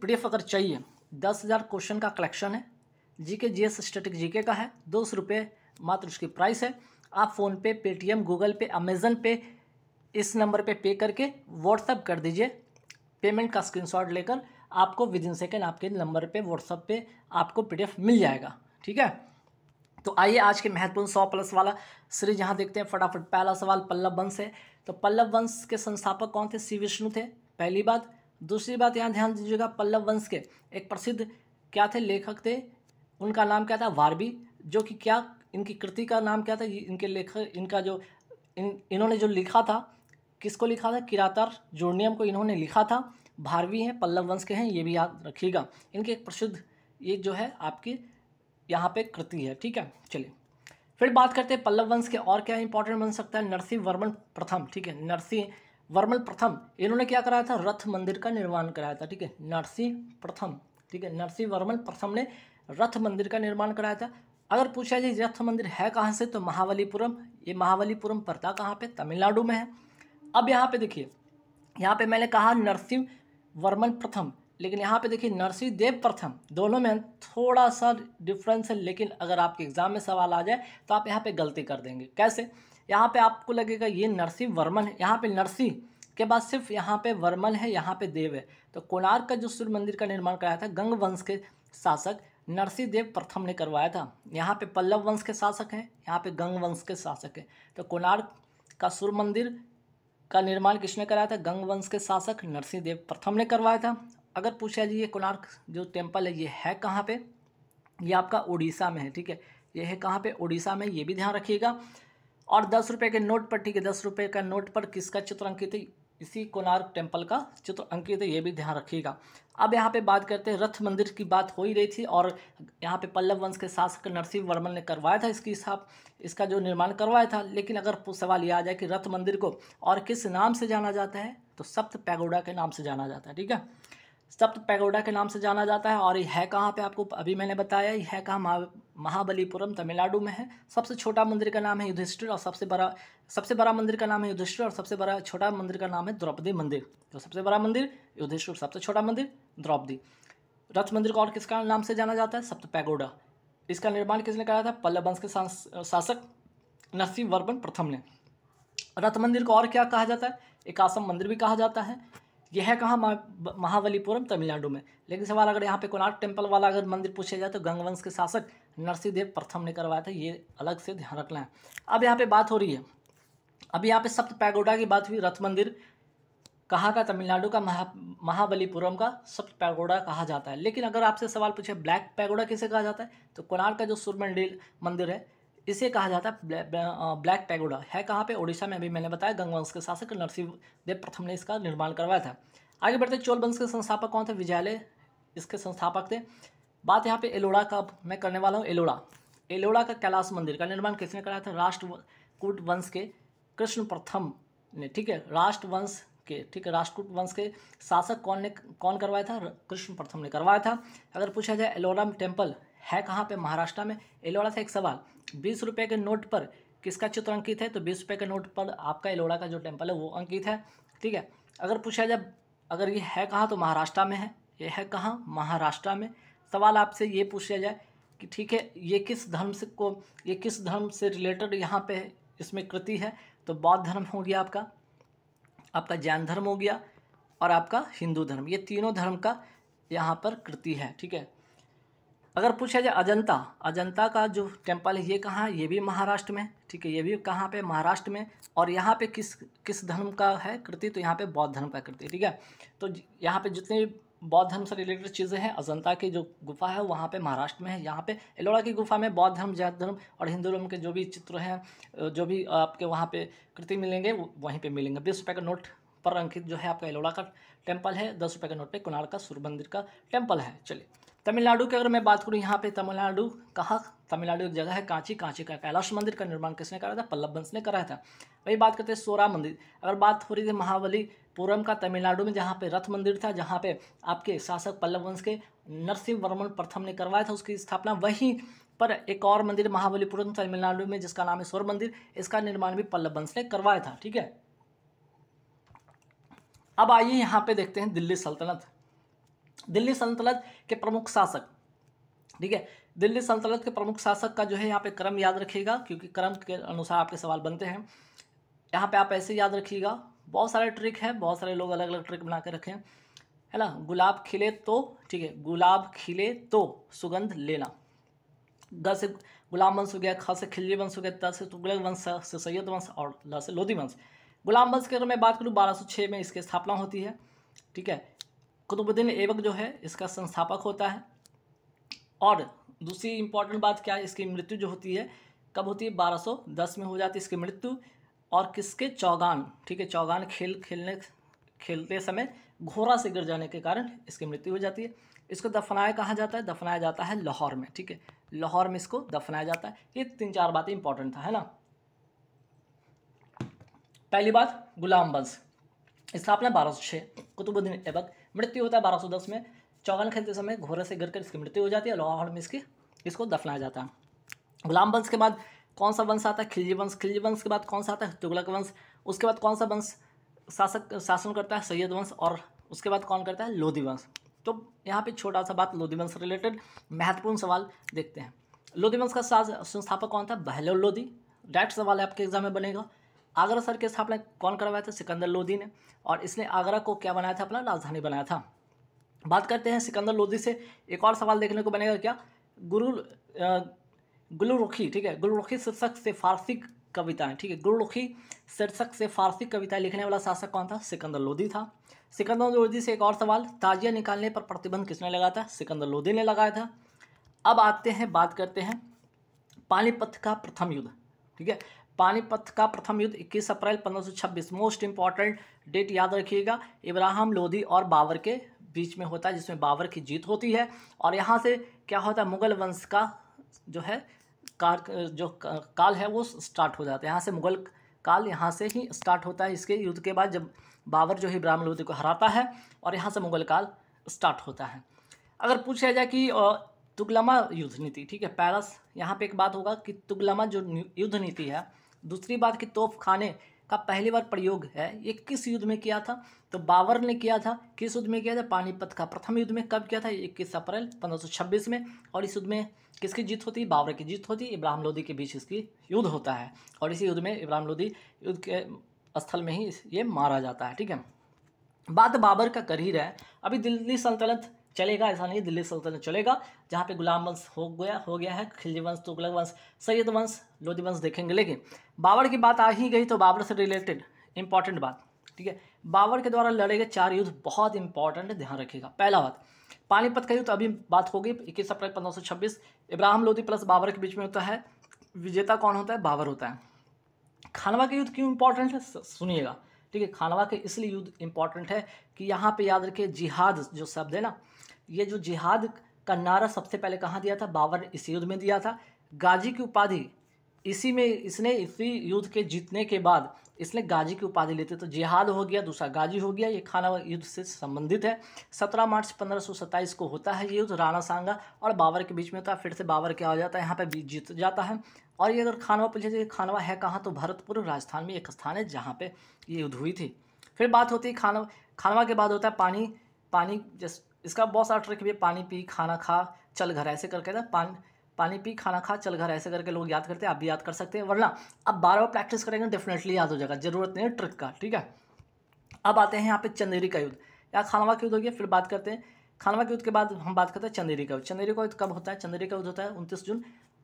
PDF अगर चाहिए, 10,000 question का कलेक्शन है, जीके जीएस स्टैटिक जीके का है, 200 रुपये मात्र उसकी प्राइस है। आप फ़ोनपे, पेटीएम, गूगल पे, अमेज़न पे इस नंबर पे पे करके व्हाट्सअप कर दीजिए। पेमेंट का स्क्रीनशॉट लेकर आपको विदिन सेकेंड आपके नंबर पे व्हाट्सअप पे आपको PDF मिल जाएगा, ठीक है। तो आइए आज के महत्वपूर्ण 100+ वाला सीरीज यहाँ देखते हैं फटाफट। पहला सवाल पल्लव वंश है। तो पल्लव वंश के संस्थापक कौन थे? श्री विष्णु थे, पहली बात। दूसरी बात यहाँ ध्यान दीजिएगा, पल्लव वंश के एक प्रसिद्ध क्या थे? लेखक थे, उनका नाम क्या था? वारबी। जो कि क्या, इनकी कृति का नाम क्या था? इनके लेखक, इनका जो इन्होंने जो लिखा था, किसको लिखा था? किरातार जोड़नियम को इन्होंने लिखा था। भारवी हैं, पल्लव वंश के हैं, ये भी याद रखिएगा। इनके एक प्रसिद्ध ये जो है आपकी यहाँ पे कृति है, ठीक है। चलिए फिर बात करते हैं पल्लव वंश के और क्या इंपॉर्टेंट बन सकता है। नरसिंह वर्मन प्रथम, ठीक है, नरसिंह वर्मन प्रथम, इन्होंने क्या कराया था? रथ मंदिर का निर्माण कराया था, ठीक है, नरसिंह प्रथम, ठीक है, नरसिंह वर्मन प्रथम ने रथ मंदिर का निर्माण कराया था। अगर पूछा जाए रथ मंदिर है कहाँ से, तो महाबलीपुरम। ये महाबलीपुरम पड़ता कहाँ पे? तमिलनाडु में है। अब यहाँ पे देखिए, यहाँ पे मैंने कहा नरसिंह वर्मन प्रथम, लेकिन यहाँ पे देखिए नरसिंह देव प्रथम, दोनों में थोड़ा सा डिफरेंस है। लेकिन अगर आपके एग्जाम में सवाल आ जाए तो आप यहाँ पे गलती कर देंगे। कैसे? यहाँ पे आपको लगेगा ये नरसिंह वर्मन है, यहाँ पे नरसिंह के बाद सिर्फ यहाँ पे वर्मन है, यहाँ पे देव है। तो कोणार्क का जो सूर्य मंदिर का निर्माण कराया था गंग वंश के शासक नरसिंह देव प्रथम ने करवाया था। यहाँ पे पल्लव वंश के शासक हैं, यहाँ पे गंग वंश के शासक हैं। तो कोणार्क का सूर्य मंदिर का निर्माण किसने कराया था? गंग वंश के शासक नरसिंह देव प्रथम ने करवाया था। अगर पूछा जाए ये कोणार्क जो टेम्पल है ये है कहाँ पे? ये आपका उड़ीसा में है, ठीक है, ये है कहाँ पे? उड़ीसा में, ये भी ध्यान रखिएगा। और 10 रुपये के नोट पर, ठीक है, 10 रुपये का नोट पर किसका चित्र अंकित है? इसी कोणार्क टेम्पल का चित्र अंकित है, ये भी ध्यान रखिएगा। अब यहाँ पे बात करते हैं, रथ मंदिर की बात हो ही रही थी और यहाँ पे पल्लव वंश के शासक नरसिंह वर्मन ने करवाया था इसका जो निर्माण करवाया था। लेकिन अगर सवाल ये आ जाए कि रथ मंदिर को और किस नाम से जाना जाता है, तो सप्त पैगोडा के नाम से जाना जाता है, ठीक है, सप्त पैगोडा के नाम से जाना जाता है। और ये है कहाँ पे? आपको अभी मैंने बताया, ये है कहाँ? महाबलीपुरम, तमिलनाडु में है। सबसे छोटा मंदिर का नाम है युधिष्ठिर और सबसे बड़ा मंदिर का नाम है युधिष्ठिर और सबसे बड़ा छोटा मंदिर का नाम है द्रौपदी मंदिर। तो सबसे बड़ा मंदिर युधिष्ठिर, सबसे छोटा मंदिर द्रौपदी। रथ मंदिर को और किसका नाम से जाना जाता है? सप्त पैगोडा। इसका निर्माण किसने कराया था? पल्लव वंश के शासक नरसिंह वर्मन प्रथम ने। रथ मंदिर को और क्या कहा जाता है? एकाश्म मंदिर भी कहा जाता है। यह है कहाँ? महाबलीपुरम, तमिलनाडु में। लेकिन सवाल अगर यहाँ पे कोणार्क टेम्पल वाला अगर मंदिर पूछा जाए तो गंग वंश के शासक नरसिंह देव प्रथम ने करवाया था, ये अलग से ध्यान रखना है। अब यहाँ पे बात हो रही है, अब यहाँ पे सप्त पैगोडा की बात हुई। रथ मंदिर कहाँ का? तमिलनाडु का, महाबलीपुरम का सप्त पैगोडा कहा जाता है। लेकिन अगर आपसे सवाल पूछे ब्लैक पैगोडा किसे कहा जाता है, तो कोणार्क का जो सूर्य मंदिर है इसे कहा जाता है ब्लैक पैगोडा। है कहाँ पे? उड़ीसा में। अभी मैंने बताया गंग वंश के शासक नरसिंह देव प्रथम ने इसका निर्माण करवाया था। आगे बढ़ते, चोल वंश के संस्थापक कौन थे? विजयालय इसके संस्थापक थे। बात यहाँ पे एलोड़ा का मैं करने वाला हूँ। एलोड़ा का कैलाश मंदिर का निर्माण किसने कराया था? राष्ट्रकूट वंश के कृष्ण प्रथम ने, ठीक है, राष्ट्रकूट वंश के शासक कौन करवाया था? कृष्ण प्रथम ने करवाया था। अगर पूछा जाए एलोरा टेम्पल है कहाँ पे? महाराष्ट्र में। एलोरा से एक सवाल, 20 रुपये के नोट पर किसका चित्र अंकित है? तो 20 रुपये के नोट पर आपका एलोरा का जो टेम्पल है वो अंकित है, ठीक है। अगर पूछा जाए अगर ये है कहाँ, तो महाराष्ट्र में है। ये है कहाँ? महाराष्ट्र में। सवाल आपसे ये पूछा जाए कि ठीक है ये किस धर्म से रिलेटेड यहाँ पे इसमें कृति है, तो बौद्ध धर्म हो गया, आपका जैन धर्म हो गया और आपका हिंदू धर्म, ये तीनों धर्म का यहाँ पर कृति है, ठीक है। अगर पूछा जाए अजंता का जो टेम्पल है ये कहाँ? ये भी महाराष्ट्र में, ठीक है, ये भी कहाँ पे? महाराष्ट्र में। और यहाँ पे किस धर्म का है कृति? तो यहाँ पे बौद्ध धर्म का कृति, ठीक है। तो यहाँ पे जितने बौद्ध धर्म से रिलेटेड चीज़ें हैं, अजंता की जो गुफा है वहाँ पे महाराष्ट्र में है। यहाँ पे एलोरा की गुफा में बौद्ध धर्म, जैन धर्म और हिंदू धर्म के जो भी चित्र हैं, जो भी आपके वहाँ पे कृति मिलेंगे वहीं पे मिलेंगे। 20 रुपये का नोट पर अंकित जो है आपका एलोरा का टेम्पल है, 10 रुपये के नोट पे कोणार्क का सूर्य मंदिर का टेम्पल है। चलिए तमिलनाडु की अगर मैं बात करूँ, यहाँ पे तमिलनाडु तमिलनाडु एक जगह है कांची का कैलाश मंदिर का निर्माण किसने कराया था? पल्लव वंश ने कराया था। वही बात करते हैं सोरा मंदिर। अगर बात हो रही थी महाबलीपुरम का, तमिलनाडु में, जहाँ पे रथ मंदिर था, जहाँ पे आपके शासक पल्लव वंश के नरसिंह वर्मन प्रथम ने करवाया था उसकी स्थापना। वहीं पर एक और मंदिर महाबलीपुरम तमिलनाडु में जिसका नाम है सोर मंदिर, इसका निर्माण भी पल्लव वंश ने करवाया था, ठीक है। अब आइए यहाँ पे देखते हैं दिल्ली सल्तनत। दिल्ली सल्तनत के प्रमुख शासक, ठीक है, दिल्ली सल्तनत के प्रमुख शासक का जो है यहाँ पे क्रम याद रखिएगा, क्योंकि क्रम के अनुसार आपके सवाल बनते हैं। यहाँ पे आप ऐसे याद रखिएगा, बहुत सारे ट्रिक है, बहुत सारे लोग अलग अलग ट्रिक बना के रखे हैं, है ना। गुलाब खिले तो, ठीक है, गुलाब खिले तो सुगंध लेना। ग से गुलाम वंश हो गया, ख से खिलजी वंश हो गया, त से तुगलक वंश, से सैयद वंश और ल से लोधी वंश। गुलाम वंश की अगर मैं बात करूँ 1206 में इसकी स्थापना होती है, ठीक है। कुतुबुद्दीन ऐबक जो है इसका संस्थापक होता है। और दूसरी इंपॉर्टेंट बात क्या है, इसकी मृत्यु जो होती है कब होती है, 1210 में हो जाती है इसकी मृत्यु। और किसके, चौगान, ठीक है, चौगान खेलते समय घोड़ा से गिर जाने के कारण इसकी मृत्यु हो जाती है। इसको दफनाया कहाँ जाता है, दफनाया जाता है लाहौर में, ठीक है, लाहौर में इसको दफनाया जाता है। ये 3-4 बातें इंपॉर्टेंट था, है ना। पहली बात, गुलाम वंश स्थापना 1206, कुतुबुद्दीन ऐबक, मृत्यु होता है 1210 में, चौगान खेलते समय घोड़े से गिरकर इसकी मृत्यु हो जाती है, लाहौर में इसको दफनाया जाता है। गुलाम वंश के बाद कौन सा वंश आता है, खिलजी वंश। खिलजी वंश के बाद कौन सा आता है, तुगलक वंश। उसके बाद कौन सा वंश शासन करता है, सैयद वंश। और उसके बाद कौन करता है, लोधी वंश। तो यहाँ पे छोटा सा बात लोधी वंश रिलेटेड महत्वपूर्ण सवाल देखते हैं। लोधी वंश का संस्थापक कौन था, बहलोल लोधी। डायरेक्ट सवाल आपके एग्जाम में बनेगा। आगरा शहर की स्थापना कौन करवाया था, सिकंदर लोधी ने। और इसने आगरा को क्या बनाया था, अपना राजधानी बनाया था। बात करते हैं सिकंदर लोधी से, एक और सवाल देखने को बनेगा, क्या, गुलरुखी, ठीक है, गुलरुखी शीर्षक से फारसी कविताएं, ठीक है, गुलरुखी शीर्षक से फारसी कविताएं लिखने वाला शासक कौन था, सिकंदर लोधी था। सिकंदर लोधी से एक और सवाल, ताजिया निकालने पर प्रतिबंध किसने लगाया था, सिकंदर लोधी ने लगाया था। अब आते हैं, बात करते हैं पानीपत का प्रथम युद्ध, ठीक है। पानीपत का प्रथम युद्ध 21 अप्रैल 1526, मोस्ट इंपॉर्टेंट डेट याद रखिएगा, इब्राहिम लोधी और बाबर के बीच में होता है, जिसमें बाबर की जीत होती है। और यहाँ से क्या होता है, मुगल वंश का जो है काल है वो स्टार्ट हो जाता है। यहाँ से मुगल काल यहाँ से ही स्टार्ट होता है, इसके युद्ध के बाद, जब बाबर जो है इब्राहिम लोधी को हराता है, और यहाँ से मुगल काल स्टार्ट होता है। अगर पूछा जाए कि तुगलमा युद्ध नीति, ठीक है, पैरस, यहाँ पे एक बात होगा कि तुगलमा जो युद्ध नीति है, दूसरी बात कि तोप खाने का पहली बार प्रयोग है, ये किस युद्ध में किया था, तो बाबर ने किया था। किस युद्ध में किया था, पानीपत का प्रथम युद्ध में। कब किया था, 21 अप्रैल 1526 में। और इस युद्ध में किसकी जीत होती है, बाबर की जीत होती है, इब्राहिम लोधी के बीच इसकी युद्ध होता है। और इसी युद्ध में इब्राहिम लोधी युद्ध के स्थल में ही ये मारा जाता है, ठीक है। बात बाबर का कर ही रहा है, अभी दिल्ली सल्तनत चलेगा, ऐसा नहीं, दिल्ली सल्तनत चलेगा, जहाँ पे गुलाम वंश हो गया है, खिलजी वंश, तुगलक वंश, सैयद वंश, लोधी वंश देखेंगे। लेकिन बाबर की बात आ ही गई तो बाबर से रिलेटेड इंपॉर्टेंट बात, ठीक है, बाबर के द्वारा लड़े गए 4 युद्ध बहुत इंपॉर्टेंट है, ध्यान रखिएगा। पहला बात, पानीपत का युद्ध, अभी बात होगी 21 अप्रैल 1526, इब्राहिम लोधी प्लस बाबर के बीच में होता है। विजेता कौन होता है, बाबर होता है। खानवा का युद्ध क्यों इंपॉर्टेंट है, सुनिएगा, ठीक है। खानवा के इसलिए युद्ध इंपॉर्टेंट है कि यहाँ पे याद रखिए, जिहाद जो शब्द है ना, ये जो जिहाद का नारा सबसे पहले कहाँ दिया था, बाबर ने इस युद्ध में दिया था। गाजी की उपाधि इसी युद्ध के जीतने के बाद इसने गाजी की उपाधि लेते, तो जिहाद हो गया, दूसरा गाजी हो गया, ये खानवा युद्ध से संबंधित है। 17 मार्च 1527 को होता है ये युद्ध, राणा सांगा और बाबर के बीच में होता है। फिर से बाबर क्या हो जाता है, यहाँ पे जीत जाता है। और ये अगर खानवा पूछे जाए, खानवा है कहाँ, तो भरतपुर राजस्थान में एक स्थान है जहाँ पे ये युद्ध हुई थी। फिर बात होती है खानवा के बाद होता है पानी इसका बहुत सारा ट्रिक भी है, पानी पी खाना खा चल घर, ऐसे करके था, पानी पी खाना खा चल घर, ऐसे करके लोग याद करते हैं, आप भी याद कर सकते हैं, वरना अब बार प्रैक्टिस करेंगे डेफिनेटली याद हो जाएगा, जरूरत नहीं है ट्रिक का, ठीक है। अब आते हैं यहाँ पे चंदेरी का युद्ध, या खानवा का युद्ध हो गया। फिर बात करते हैं खानवा के युद्ध के बाद हम बात करते हैं चंदेरी का युद्ध। चंदेरी का युद्ध कब होता है, चंदेरी का युद्ध होता है 29 जून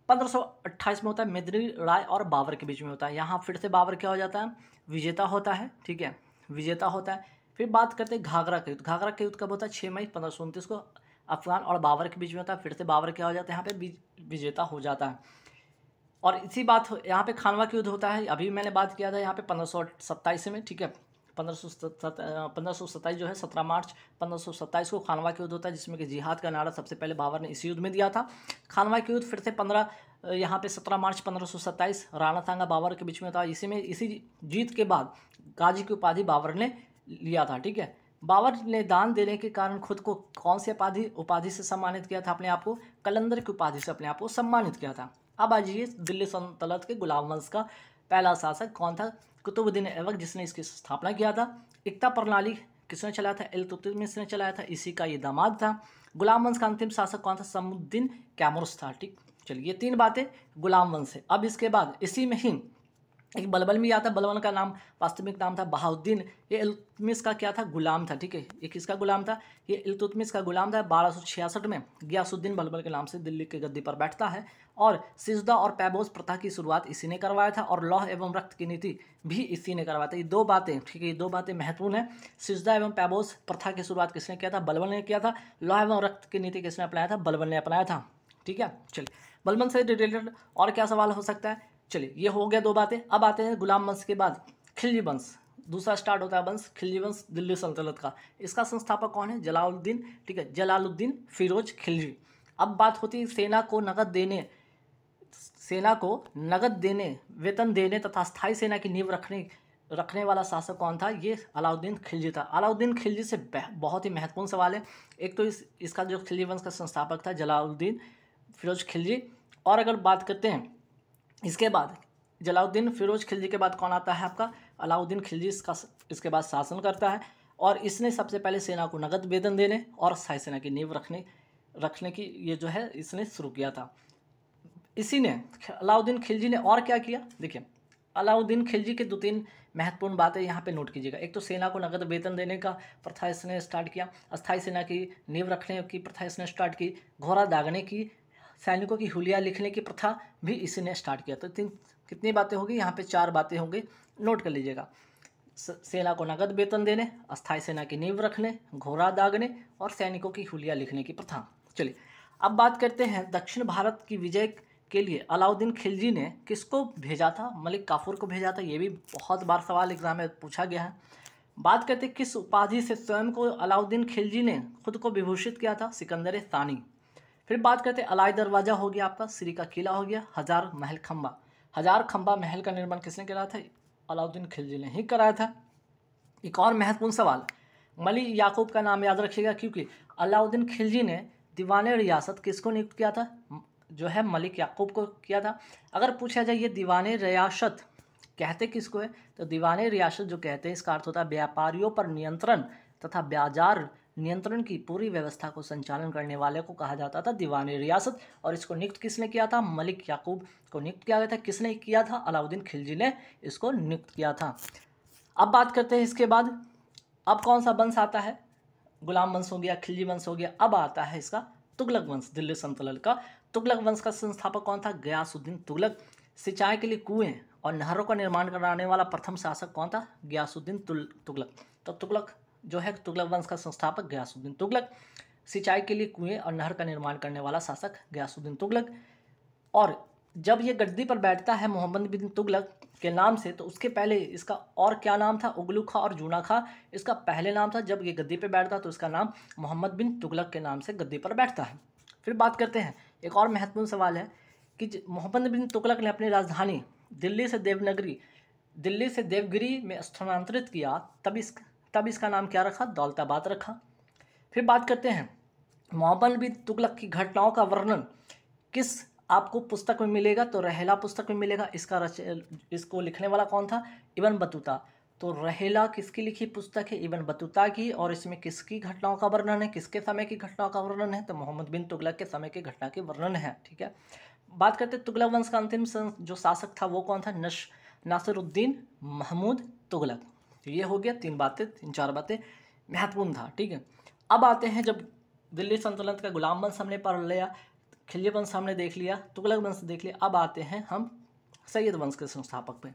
1528 में होता है, मेदिनी राय और बाबर के बीच में होता है। यहाँ फिर से बाबर क्या हो जाता है, विजेता होता है, ठीक है, विजेता होता है। फिर बात करते हैं घाघरा का युद्ध। घाघरा का युद्ध कब होता है, 6 मई 1529 को अफगान और बाबर के बीच में होता है। फिर से बाबर क्या हो जाता है, यहाँ पे विजेता हो जाता है। और इसी बात यहाँ पे खानवा का युद्ध होता है, अभी मैंने बात किया था यहाँ पे 1527 में, ठीक है, 1527 जो है 17 मार्च 1527 को खानवा का युद्ध होता है, जिसमें कि जिहाद का नारा सबसे पहले बाबर ने इस युद्ध में दिया था। खानवा का युद्ध फिर से 17 मार्च 1527 राणा सांगा बाबर के बीच में था। इसी जीत के बाद गाजी की उपाधि बाबर ने लिया था, ठीक है। बाबर ने दान देने के कारण खुद को कौन सी उपाधि से सम्मानित किया था, अपने आप को कलंदर की उपाधि से अपने आप को सम्मानित किया था। अब आ जाइए दिल्ली सल्तनत के गुलाम वंश का पहला शासक कौन था, कुतुबुद्दीन ऐबक, जिसने इसकी स्थापना किया था। एकता प्रणाली किसने चलाया था? इल्तुतमिश ने चलाया था, इसी का ये दामाद था। गुलाम वंश का अंतिम शासक कौन था? समुद्दीन कैमरूस था। ठीक, चलिए ये 3 बातें गुलाम वंश से। अब इसके बाद इसी में ही एक बलबल में आता है, बलबल का नाम वास्तविक नाम था बहाउद्दीन। ये इल्तुतमिश का क्या था? गुलाम था। ठीक है, ये किसका गुलाम था? ये इल्तुतमिश का गुलाम था। 1266 में गियासुद्दीन बलबल के नाम से दिल्ली की गद्दी पर बैठता है और सिजदा और पैबोस प्रथा की शुरुआत इसी ने करवाया था और लौह एवं रक्त की नीति भी इसी ने करवाया था। ये 2 बातें, ठीक है, ये 2 बातें महत्वपूर्ण है। सिजदा एवं पैबोस प्रथा की शुरुआत किसने किया था? बलबल ने किया था। लौह एवं रक्त की नीति किसने अपनाया था? बलबल ने अपनाया था। ठीक है, चलिए बलबल से रिलेटेड और क्या सवाल हो सकता है? चलिए ये हो गया 2 बातें। अब आते हैं गुलाम वंश के बाद खिलजी वंश, दूसरा स्टार्ट होता है वंश खिलजी वंश दिल्ली सल्तनत का। इसका संस्थापक कौन है? जलालुद्दीन। ठीक है, जलालुद्दीन फिरोज खिलजी। अब बात होती है सेना को नगद देने, वेतन देने तथा स्थायी सेना की नींव रखने वाला शासक कौन था? ये अलाउद्दीन खिलजी था। अलाउद्दीन खिलजी से बहुत ही महत्वपूर्ण सवाल है। एक तो इसका जो खिलजी वंश का संस्थापक था जलालुद्दीन फिरोज खिलजी, और अगर बात करते हैं इसके बाद जलालुद्दीन फिरोज खिलजी के बाद कौन आता है आपका? अलाउद्दीन खिलजी इसके बाद शासन करता है और इसने सबसे पहले सेना को नगद वेतन देने और स्थायी सेना की नींव रखने की ये जो है इसने शुरू किया था। इसी ने अलाउद्दीन खिलजी ने और क्या किया? देखिए अलाउद्दीन खिलजी के 2-3 महत्वपूर्ण बातें यहाँ पे नोट कीजिएगा। एक तो सेना को नगद वेतन देने का प्रथा इसने स्टार्ट किया, अस्थायी सेना की नींव रखने की प्रथा इसने स्टार्ट की, घोड़ा दागने की, सैनिकों की हुलिया लिखने की प्रथा भी इसी ने स्टार्ट किया। तो कितनी बातें होगी यहाँ पे? 4 बातें होंगी, नोट कर लीजिएगा। सेना को नगद वेतन देने, अस्थायी सेना की नींव रखने, घोड़ा दागने और सैनिकों की हुलिया लिखने की प्रथा। चलिए अब बात करते हैं दक्षिण भारत की विजय के लिए अलाउद्दीन खिलजी ने किसको भेजा था? मलिक काफूर को भेजा था। ये भी बहुत बार सवाल एग्जाम में पूछा गया है। बात करते हैं किस उपाधि से स्वयं को अलाउद्दीन खिलजी ने खुद को विभूषित किया था? सिकंदर सानी। फिर बात करते हैं अलाई दरवाजा हो गया आपका, सिरी का किला हो गया, हजार खंबा महल का निर्माण किसने कराया था? अलाउद्दीन खिलजी ने ही कराया था। एक और महत्वपूर्ण सवाल, मलिक याकूब का नाम याद रखिएगा क्योंकि अलाउद्दीन खिलजी ने दीवाने रियासत किसको नियुक्त किया था? जो है मलिक याकूब को किया था। अगर पूछा जाए ये दीवाने रियासत कहते किसको है? तो दीवाने रियासत जो कहते हैं इसका अर्थ होता है व्यापारियों पर नियंत्रण तथा बाजार नियंत्रण की पूरी व्यवस्था को संचालन करने वाले को कहा जाता था दीवाने रियासत। और इसको नियुक्त किसने किया था? मलिक याकूब को नियुक्त किया गया था। किसने किया था? अलाउद्दीन खिलजी ने इसको नियुक्त किया था। अब बात करते हैं इसके बाद अब कौन सा वंश आता है? गुलाम वंश हो गया, खिलजी वंश हो गया। अब आता है इसका तुगलक वंश, दिल्ली सल्तनत का तुगलक वंश का संस्थापक कौन था? गयासुद्दीन तुगलक। सिंचाई के लिए कुएं और नहरों का निर्माण कराने वाला प्रथम शासक कौन था? गयासुद्दीन तुगलक। तो तुगलक जो है तुगलक वंश का संस्थापक गयासुद्दीन तुगलक। सिंचाई के लिए कुएं और नहर का निर्माण करने वाला शासक गयासुद्दीन तुगलक। और जब ये गद्दी पर बैठता है मोहम्मद बिन तुगलक के नाम से, तो उसके पहले इसका और क्या नाम था? उगलू खां और जूना खां इसका पहले नाम था। जब ये गद्दी पर बैठता तो इसका नाम मोहम्मद बिन तुगलक के नाम से गद्दी पर बैठता है। फिर बात करते हैं एक और महत्वपूर्ण सवाल है कि मोहम्मद बिन तुगलक ने अपनी राजधानी दिल्ली से देवगिरी में स्थानांतरित किया, तब इसका नाम क्या रखा? दौलताबाद रखा। फिर बात करते हैं मोहम्मद बिन तुगलक की घटनाओं का वर्णन किस आपको पुस्तक में मिलेगा? तो रहेला पुस्तक में मिलेगा। इसको लिखने वाला कौन था? Ibn Battuta. तो रहेला किसकी लिखी पुस्तक है? इब्न बतूता की। और इसमें किसकी घटनाओं का वर्णन है? किसके समय की घटनाओं का वर्णन है? तो मोहम्मद बिन तुगलक के समय की घटना के वर्णन है। ठीक है, बात करते हैं तुगलक वंश का अंतिम जो शासक था वो कौन था? नासिरुद्दीन महमूद तुगलक। तो ये हो गया 3-4 बातें महत्वपूर्ण था। ठीक है, अब आते हैं जब दिल्ली सल्तनत का गुलाम वंश हमने पढ़ लिया, खिलजी वंश हमने देख लिया, तुगलक वंश देख लिया, अब आते हैं हम सैयद वंश के संस्थापक पे।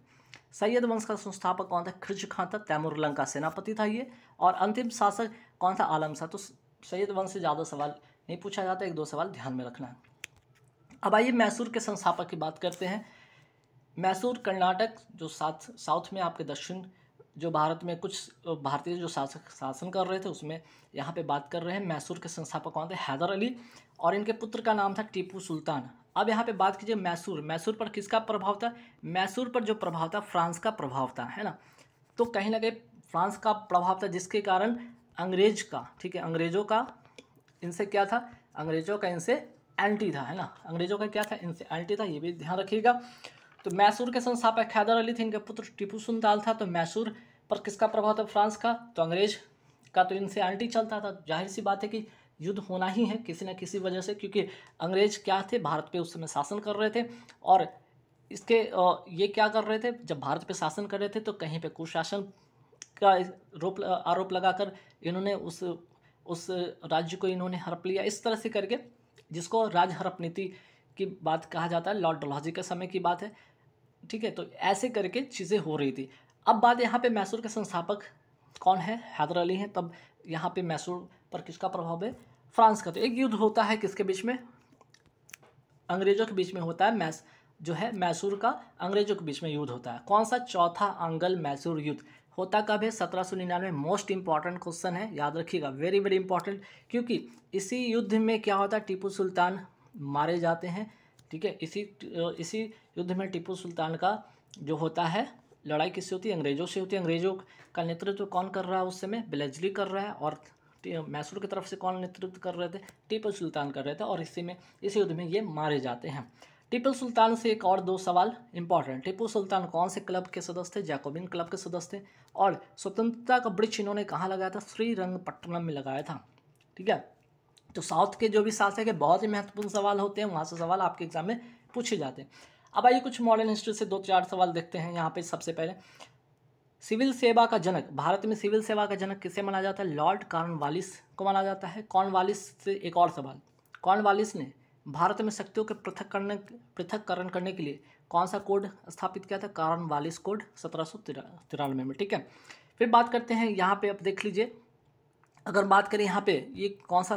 सैयद वंश का संस्थापक कौन था? खिरज खां था, तैमूरलंग का सेनापति था ये। और अंतिम शासक कौन था? आलम शाह। तो सैयद वंश से ज़्यादा सवाल नहीं पूछा जाता, 1-2 सवाल ध्यान में रखना है। अब आइए मैसूर के संस्थापक की बात करते हैं। मैसूर कर्नाटक जो साउथ में आपके दक्षिण जो भारत में कुछ भारतीय जो शासन कर रहे थे उसमें यहाँ पे बात कर रहे हैं। मैसूर के संस्थापक कौन थे? हैदर अली। और इनके पुत्र का नाम था टीपू सुल्तान। अब यहाँ पे बात कीजिए मैसूर पर किसका प्रभाव था? मैसूर पर जो प्रभाव था फ्रांस का प्रभाव था, है ना। तो कहीं ना कहीं फ्रांस का प्रभाव था जिसके कारण अंग्रेज का, ठीक है, अंग्रेजों का इनसे क्या था? अंग्रेजों का इनसे एंटी था, है ना। अंग्रेजों का क्या था? इनसे एंटी था, ये भी ध्यान रखिएगा। तो मैसूर के संस्थापक हैदर अली थे, इनके पुत्र टीपू सुल्तान था। तो मैसूर पर किसका प्रभाव था? फ्रांस का। तो अंग्रेज का तो इनसे एंटी चलता था। जाहिर सी बात है कि युद्ध होना ही है किसी न किसी वजह से, क्योंकि अंग्रेज क्या थे, भारत पे उस समय शासन कर रहे थे। और इसके ये क्या कर रहे थे, जब भारत पे शासन कर रहे थे तो कहीं पे कुशासन का आरोप लगाकर इन्होंने उस राज्य को इन्होंने हड़प लिया। इस तरह से करके, जिसको राज हड़प नीति की बात कहा जाता है, लॉर्ड डलहौजी के समय की बात है, ठीक है। तो ऐसे करके चीज़ें हो रही थी। अब बात यहाँ पे मैसूर के संस्थापक कौन है, हैदर अली हैं। तब यहाँ पे मैसूर पर किसका प्रभाव है, फ्रांस का। तो एक युद्ध होता है किसके बीच में, अंग्रेजों के बीच में होता है, जो है मैसूर का अंग्रेजों के बीच में युद्ध होता है। कौन सा, चौथा अंगल मैसूर युद्ध होता कब है, 1799। मोस्ट इंपॉर्टेंट क्वेश्चन है, याद रखिएगा, वेरी वेरी इंपॉर्टेंट, क्योंकि इसी युद्ध में क्या होता है, टीपू सुल्तान मारे जाते हैं, ठीक है। इसी युद्ध में टीपू सुल्तान का जो होता है, लड़ाई किससे होती है, अंग्रेजों से होती है। अंग्रेजों का नेतृत्व कौन कर रहा है उस समय, बेलेजली कर रहा है, और मैसूर की तरफ से कौन नेतृत्व कर रहे थे, टीपू सुल्तान कर रहे थे। और इस युद्ध में ये मारे जाते हैं। टीपू सुल्तान से एक और दो सवाल इंपॉर्टेंट, टीपू सुल्तान कौन से क्लब के सदस्य थे, जैकोबिन क्लब के सदस्य थे। और स्वतंत्रता का वृक्ष इन्होंने कहाँ लगाया था, श्रीरंगपट्टनम में लगाया था, ठीक है। तो साउथ के जो भी शासक है, बहुत ही महत्वपूर्ण सवाल होते हैं, वहाँ से सवाल आपके एग्जाम में पूछे जाते हैं। अब आइए कुछ मॉडर्न हिस्ट्री से 2-4 सवाल देखते हैं। यहाँ पे सबसे पहले, सिविल सेवा का जनक, भारत में सिविल सेवा का जनक किसे माना जाता है, लॉर्ड कॉर्नवालिस को माना जाता है। कॉर्नवालिस से एक और सवाल, कॉर्नवालिस ने भारत में शक्तियों के पृथक्करण करने के लिए कौन सा कोड स्थापित किया था, कॉर्नवालिस कोड 1793 में, ठीक है। फिर बात करते हैं यहाँ पे, अब देख लीजिए, अगर बात करें यहाँ पे, ये कौन सा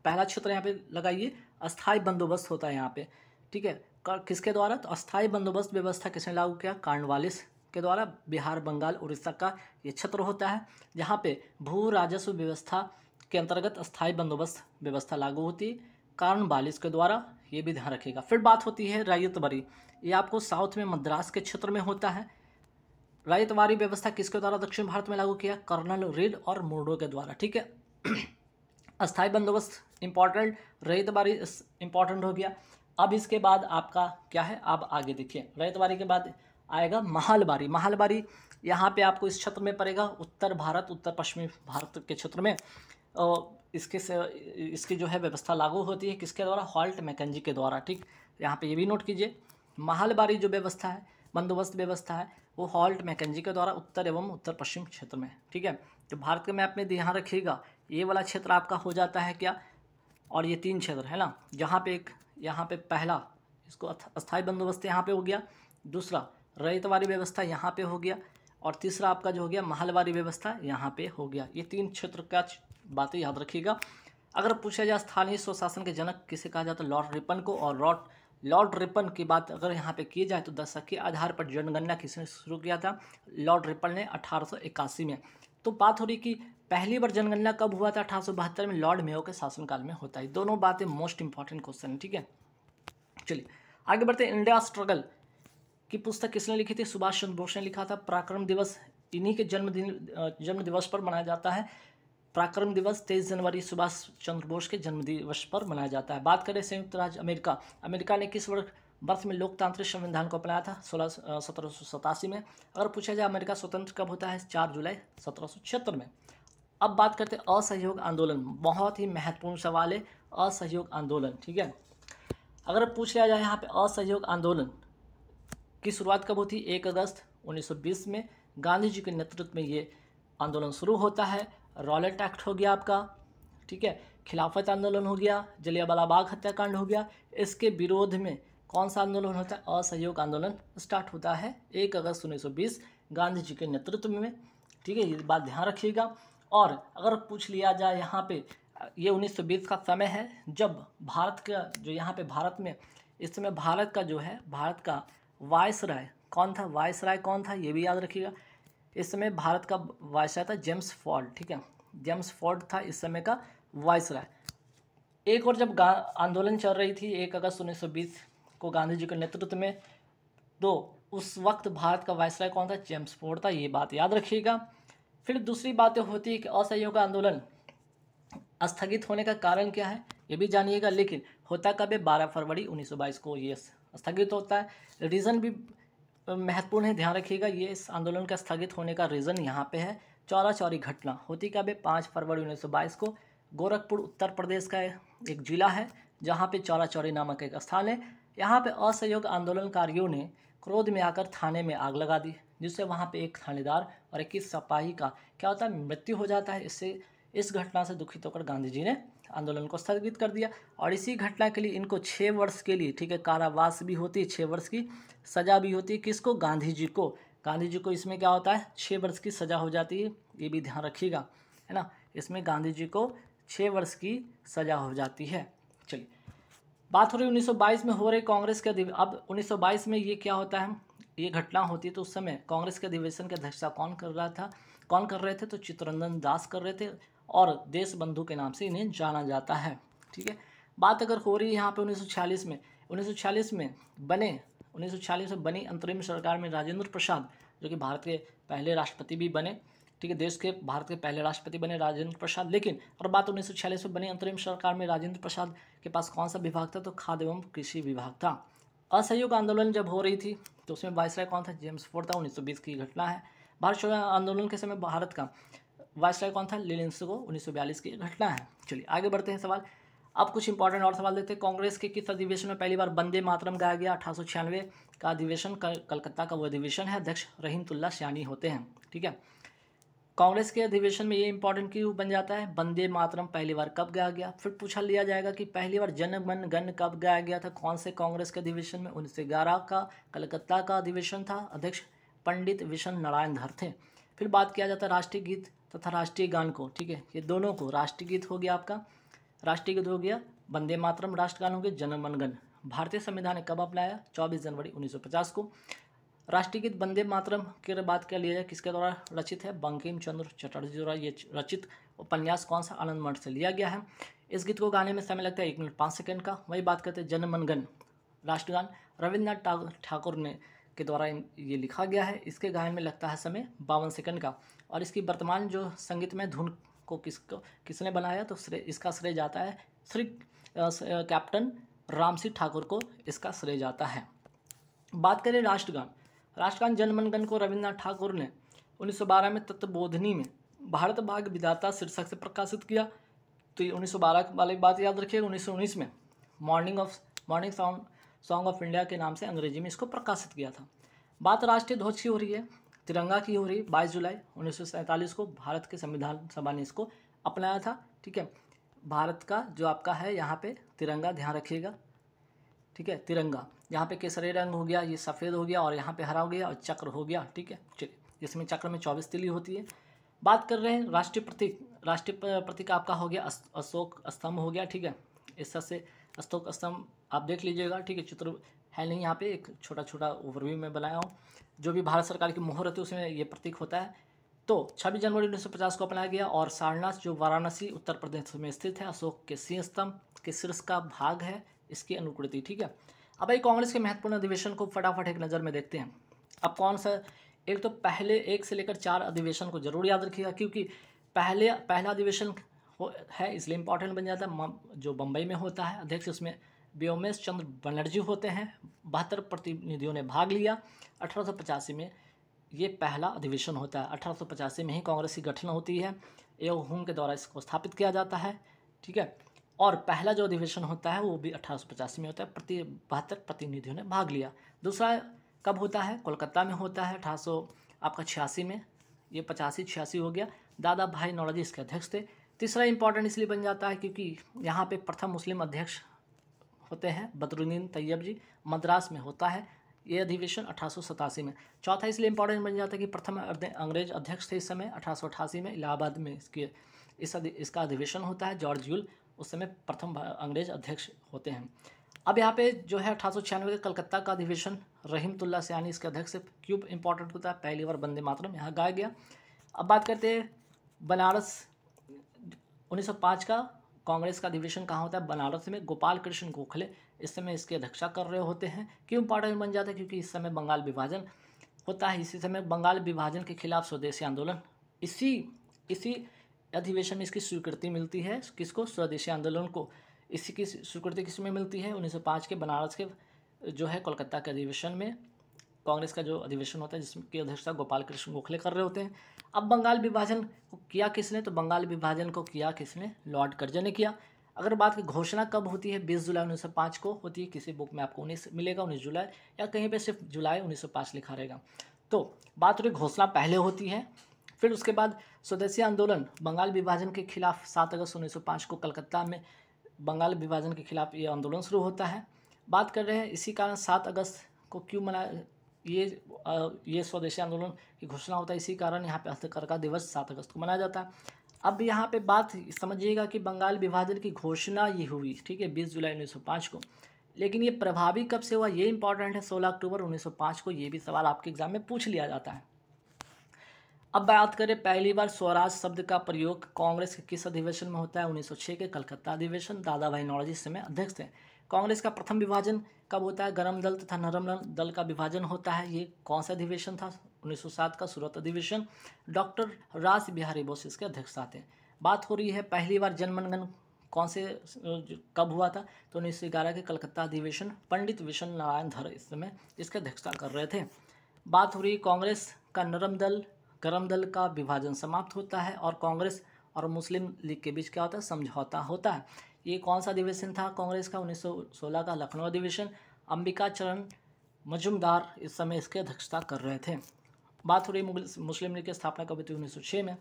पहला क्षेत्र यहाँ पे लगाइए, अस्थाई बंदोबस्त होता है यहाँ पे, ठीक है। किसके द्वारा, तो अस्थाई बंदोबस्त व्यवस्था किसने लागू किया, कॉर्नवालिस के द्वारा। बिहार, बंगाल, उड़ीसा का ये क्षेत्र होता है जहाँ पे भू राजस्व व्यवस्था के अंतर्गत अस्थाई बंदोबस्त व्यवस्था लागू होती है, कॉर्नवालिस के द्वारा, ये भी ध्यान रखिएगा। फिर बात होती है रैयतवारी, ये आपको साउथ में मद्रास के क्षेत्र में होता है। रैयतवारी व्यवस्था किसके द्वारा दक्षिण भारत में लागू किया, कर्नल रीड और मुर्डो के द्वारा, ठीक है। अस्थाई बंदोबस्त इंपॉर्टेंट, रैयतवारी इंपॉर्टेंट हो गया। अब इसके बाद आपका क्या है, आप आगे देखिए, रैयतवारी के बाद आएगा महलबारी। महलबारी यहाँ पे आपको इस क्षेत्र में पड़ेगा, उत्तर भारत, उत्तर पश्चिमी भारत के क्षेत्र में। इसकी जो है व्यवस्था लागू होती है किसके द्वारा, हॉल्ट मैकेंजी के द्वारा, ठीक। यहाँ पे ये भी नोट कीजिए, महलबारी जो व्यवस्था है, बंदोबस्त व्यवस्था है, वो हॉल्ट मैकेंजी के द्वारा उत्तर एवं उत्तर पश्चिम क्षेत्र में, ठीक है। तो भारत के मैप में ध्यान रखिएगा, ये वाला क्षेत्र आपका हो जाता है क्या, और ये 3 क्षेत्र है ना, जहाँ पे यहाँ पे पहला इसको अस्थाई बंदोबस्त यहाँ पे हो गया, दूसरा रैयतवारी व्यवस्था यहाँ पे हो गया, और तीसरा आपका जो हो गया महलबारी व्यवस्था यहाँ पे हो गया। ये 3 क्षेत्र का बातें याद रखिएगा। अगर पूछा जाए स्थानीय स्वशासन के जनक किसे कहा जाता है, लॉर्ड रिपन को। और लॉर्ड रिपन की बात अगर यहाँ पे की जाए तो दशक के आधार पर जनगणना किसने शुरू किया था, लॉर्ड रिपन ने 1881 में। तो बात हो रही कि पहली बार जनगणना कब हुआ था, 1872 में, लॉर्ड मेयो के शासनकाल में होता है। दोनों बातें मोस्ट इंपॉर्टेंट क्वेश्चन है, ठीक है। चलिए आगे बढ़ते हैं। इंडिया स्ट्रगल की पुस्तक किसने लिखी थी, सुभाष चंद्र बोस ने लिखा था। पराक्रम दिवस इन्हीं के जन्म दिवस पर मनाया जाता है। पराक्रम दिवस 23 जनवरी सुभाष चंद्र बोस के जन्म दिवस पर मनाया जाता है। बात करें संयुक्त राज्य अमेरिका, अमेरिका ने किस वर्ष में लोकतांत्रिक संविधान को अपनाया था, 1787 में। अगर पूछा जाए अमेरिका स्वतंत्र कब होता है, 4 जुलाई 1776 में। अब बात करते हैं असहयोग आंदोलन, बहुत ही महत्वपूर्ण सवाल है असहयोग आंदोलन, ठीक है। अगर पूछ लिया जाए यहाँ पे असहयोग आंदोलन की शुरुआत कब होती है, 1 अगस्त 1920 में गांधी जी के नेतृत्व में ये आंदोलन शुरू होता है। रॉलेट एक्ट हो गया आपका, ठीक है। खिलाफत आंदोलन हो गया, जलियांवाला बाग हत्याकांड हो गया। इसके विरोध में कौन सा आंदोलन होता है, असहयोग आंदोलन स्टार्ट होता है 1 अगस्त 1920 गांधी जी के नेतृत्व में, ठीक है। ये बात ध्यान रखिएगा। और अगर पूछ लिया जाए यहाँ पे, ये 1920 का समय है जब भारत का जो यहाँ पे भारत में इस समय भारत का जो है, भारत का वायसराय कौन था, वायसराय कौन था ये भी याद रखिएगा। इस समय भारत का वायसराय था जेम्स फोर्ड, ठीक है। जेम्स फोर्ड था इस समय का वायसराय। एक और जब आंदोलन चल रही थी 1 अगस्त 1920 को गांधी जी के नेतृत्व में, तो उस वक्त भारत का वायसराय कौन था, जेम्स फोर्ड था, ये बात याद रखिएगा। फिर दूसरी बातें होती है कि असहयोग आंदोलन स्थगित होने का कारण क्या है ये भी जानिएगा, लेकिन होता कब है, 12 फरवरी 1922 को ये स्थगित होता है। रीज़न भी महत्वपूर्ण है, ध्यान रखिएगा। ये इस आंदोलन का स्थगित होने का रीज़न यहाँ पे है चौरा चौरी घटना होती कब है? 5 फरवरी 1922 को। गोरखपुर उत्तर प्रदेश का एक जिला है जहाँ पे चौरा चौरी नामक एक स्थान है। यहाँ पे असहयोग आंदोलनकारियों ने क्रोध में आकर थाने में आग लगा दी, जिससे वहाँ पे एक थानेदार और 21 सिपाही का क्या होता है? मृत्यु हो जाता है। इस घटना से दुखित होकर गांधी जी ने आंदोलन को स्थगित कर दिया और इसी घटना के लिए इनको 6 वर्ष के लिए, ठीक है, कारावास भी होती है, 6 वर्ष की सज़ा भी होती है। किसको? गांधी जी को। गांधी जी को इसमें क्या होता है? 6 वर्ष की सज़ा हो जाती है, ये भी ध्यान रखिएगा, है ना। इसमें गांधी जी को 6 वर्ष की सज़ा हो जाती है। चलिए, बात हो रही 1922 में हो रही कांग्रेस के अब 1922 में ये क्या होता है? ये घटना होती है तो उस समय कांग्रेस के अधिवेशन की अध्यक्षता कौन कर रहे थे? तो चित्तरंजन दास कर रहे थे और देश बंधु के नाम से इन्हें जाना जाता है, ठीक है। बात अगर हो रही है यहाँ पे 1946 में, 1946 में बनी अंतरिम सरकार में राजेंद्र प्रसाद, जो कि भारत के पहले राष्ट्रपति भी बने, ठीक है, भारत के पहले राष्ट्रपति बने राजेंद्र प्रसाद। लेकिन और बात 1946 में बनी अंतरिम सरकार में राजेंद्र प्रसाद के पास कौन सा विभाग था? तो खाद्य एवं कृषि विभाग था। असहयोग आंदोलन जब हो रही थी तो उसमें वायसराय कौन था? जेम्स फोर्ड था। 1920 की घटना है। भारत छोड़ो आंदोलन के समय भारत का वायसराय कौन था? लिलिंस्को। 1942 की घटना है। चलिए आगे बढ़ते हैं सवाल। अब कुछ इंपॉर्टेंट और सवाल देते हैं। कांग्रेस के किस अधिवेशन में पहली बार वंदे मातरम गाया गया? 1896 का अधिवेशन, कलकत्ता का वो अधिवेशन है। अध्यक्ष रहीमतुल्लाह सयानी होते हैं, ठीक है। कांग्रेस के अधिवेशन में ये इंपॉर्टेंट क्यों बन जाता है? वंदे मातरम पहली बार कब गाया गया? फिर पूछा लिया जाएगा कि पहली बार जन गण मन कब गाया गया था? कौन से कांग्रेस के अधिवेशन में? 1911 का कलकत्ता का अधिवेशन था। अध्यक्ष पंडित विशन नारायण धर थे। फिर बात किया जाता है राष्ट्रीय गीत तथा राष्ट्रीय गान को, ठीक है, ये दोनों को। राष्ट्रीय गीत हो गया आपका, राष्ट्रीय गीत हो गया वंदे मातरम, राष्ट्रगान हो गया जन गण मन। भारतीय संविधान ने कब अपनाया? 24 जनवरी 1950 को। राष्ट्रीय गीत वंदे मातरम की बात कर लिया जाए, किसके द्वारा रचित है? बंकिम चंद्र चटर्जी द्वारा ये रचित उपन्यास कौन सा? आनंद मठ से लिया गया है। इस गीत को गाने में समय लगता है 1 मिनट 5 सेकंड का। वही बात करते हैं जन मन गण, राष्ट्रगान रविन्द्रनाथ ठाकुर ने के द्वारा ये लिखा गया है। इसके गायन में लगता है समय 52 सेकंड का। और इसकी वर्तमान जो संगीतमय धुन को किसने बनाया? तो इसका श्रेय जाता है श्री कैप्टन रामसिंह ठाकुर को इसका श्रेय जाता है। बात करें राष्ट्रगान जन मन गण को रविन्द्रनाथ ठाकुर ने 1912 में तत्वबोधिनी में भारत भाग्य विधाता शीर्षक से प्रकाशित किया। तो ये 1912 वाली बात याद रखिएगा। 1919 में मॉर्निंग सॉन्ग ऑफ इंडिया के नाम से अंग्रेजी में इसको प्रकाशित किया था। बात राष्ट्रीय ध्वज की हो रही है, तिरंगा की हो रही है। 22 जुलाई 1947 को भारत के संविधान सभा ने इसको अपनाया था, ठीक है। भारत का जो आपका है यहाँ पे तिरंगा, ध्यान रखिएगा, ठीक है। तिरंगा यहाँ पे केसरी रंग हो गया, ये सफ़ेद हो गया और यहाँ पे हरा हो गया और चक्र हो गया, ठीक है। चलिए, जिसमें चक्र में 24 तिली होती है। बात कर रहे हैं राष्ट्रीय प्रतीक आपका हो गया अशोक स्तंभ हो गया, ठीक है। इस तरह से अशोक स्तंभ आप देख लीजिएगा, ठीक है। चित्र है नहीं यहाँ पे, एक छोटा छोटा ओवरव्यू में बनाया हूँ। जो भी भारत सरकार की मोहर होती है उसमें ये प्रतीक होता है। तो 26 जनवरी 1950 को अपनाया गया। और सारनाथ जो वाराणसी उत्तर प्रदेश में स्थित है, अशोक के सिंह स्तंभ के शीर्ष का भाग है इसकी अनुकृति, ठीक है। अब भाई कांग्रेस के महत्वपूर्ण अधिवेशन को फटाफट एक नज़र में देखते हैं। अब कौन सा? एक तो पहले 1 से लेकर 4 अधिवेशन को जरूर याद रखिएगा, क्योंकि पहला अधिवेशन है इसलिए इंपॉर्टेंट बन जाता है, जो बम्बई में होता है। अध्यक्ष उसमें व्योमेश चंद्र बनर्जी होते हैं। 72 प्रतिनिधियों ने भाग लिया। 1885 में ये पहला अधिवेशन होता है। 1885 में ही कांग्रेस की गठन होती है, एओ हुम के द्वारा इसको स्थापित किया जाता है, ठीक है। और पहला जो अधिवेशन होता है वो भी 1885 में होता है। 72 प्रतिनिधियों ने भाग लिया। दूसरा कब होता है? कोलकाता में होता है 1886 में। ये 85-86 हो गया। दादा भाई नौरोजी इसके अध्यक्ष थे। तीसरा इंपॉर्टेंट इसलिए बन जाता है क्योंकि यहाँ पे प्रथम मुस्लिम अध्यक्ष होते हैं बदरुद्दीन तैयब जी, मद्रास में होता है ये अधिवेशन 1887 में। चौथा इसलिए इंपॉर्टेंट बन जाता है कि प्रथम अंग्रेज अध्यक्ष थे इस समय 1888 में इलाहाबाद में इसका अधिवेशन होता है। जॉर्ज यूल उस समय प्रथम अंग्रेज अध्यक्ष होते हैं। अब यहाँ पे जो है 1896 का कलकत्ता का अधिवेशन रहीमतुल्लाह सयानी इसके अध्यक्ष से क्यों इंपॉर्टेंट होता है? पहली बार वंदे मातरम यहाँ गाया गया। अब बात करते हैं बनारस 1905 का कांग्रेस का अधिवेशन कहाँ होता है? बनारस में। गोपाल कृष्ण गोखले इस समय इसकी अध्यक्षता कर रहे होते हैं। क्यों इंपॉर्टेंट बन जाता है? क्योंकि इस समय बंगाल विभाजन होता है। इसी समय बंगाल विभाजन के खिलाफ स्वदेशी आंदोलन, इसी अधिवेशन में इसकी स्वीकृति मिलती है। किसको? स्वदेशी आंदोलन को। इसी की स्वीकृति किस में मिलती है? 1905 के बनारस के जो है कोलकाता के अधिवेशन में कांग्रेस का जो अधिवेशन होता है जिसकी अध्यक्षता गोपाल कृष्ण गोखले कर रहे होते हैं। अब बंगाल विभाजन को किया किसने, तो बंगाल विभाजन को किया किसने, लॉर्ड कर्जन ने किया। अगर बात की घोषणा कब होती है, 20 जुलाई 1905 को होती है। किसी बुक में आपको 19 मिलेगा, 19 जुलाई, या कहीं पे सिर्फ जुलाई 1905 लिखा रहेगा। तो बात रही घोषणा पहले होती है। फिर उसके बाद स्वदेशी आंदोलन बंगाल विभाजन के खिलाफ 7 अगस्त 1905 को कलकत्ता में बंगाल विभाजन के खिलाफ ये आंदोलन शुरू होता है। बात कर रहे हैं इसी कारण 7 अगस्त को क्यों मना ये स्वदेशी आंदोलन की घोषणा होता है, इसी कारण यहाँ पे हस्तकरघा दिवस 7 अगस्त को मनाया जाता है। अब यहाँ पे बात समझिएगा कि बंगाल विभाजन की घोषणा ये हुई, ठीक है, 20 जुलाई 1905 को, लेकिन ये प्रभावी कब से हुआ ये इंपॉर्टेंट है, 16 अक्टूबर 1905 को। ये भी सवाल आपके एग्जाम में पूछ लिया जाता है। अब बात करें पहली बार स्वराज शब्द का प्रयोग कांग्रेस के किस अधिवेशन में होता है, 1906 के कलकत्ता अधिवेशन। दादा भाई नौरोजी इस समय अध्यक्ष थे। कांग्रेस का प्रथम विभाजन कब होता है, गरम दल तथा नरम दल का विभाजन होता है। ये कौन सा अधिवेशन था, 1907 का सूरत अधिवेशन। डॉक्टर रास बिहारी बोस इसके अध्यक्षता थे। बात हो रही है पहली बार जनगणमन कौन से कब हुआ था, तो 1911 के कलकत्ता अधिवेशन। पंडित विशन नारायण धर इस समय इसके अध्यक्षता कर रहे थे। बात हो रही कांग्रेस का नरम दल गरम दल का विभाजन समाप्त होता है और कांग्रेस और मुस्लिम लीग के बीच क्या होता है, समझौता होता है। ये कौन सा अधिवेशन था कांग्रेस का, 1916 का लखनऊ अधिवेशन। अंबिका चरण मजुमदार इस समय इसके अध्यक्षता कर रहे थे। बात हो रही मुस्लिम लीग की स्थापना कब हुई थी, 1906 में।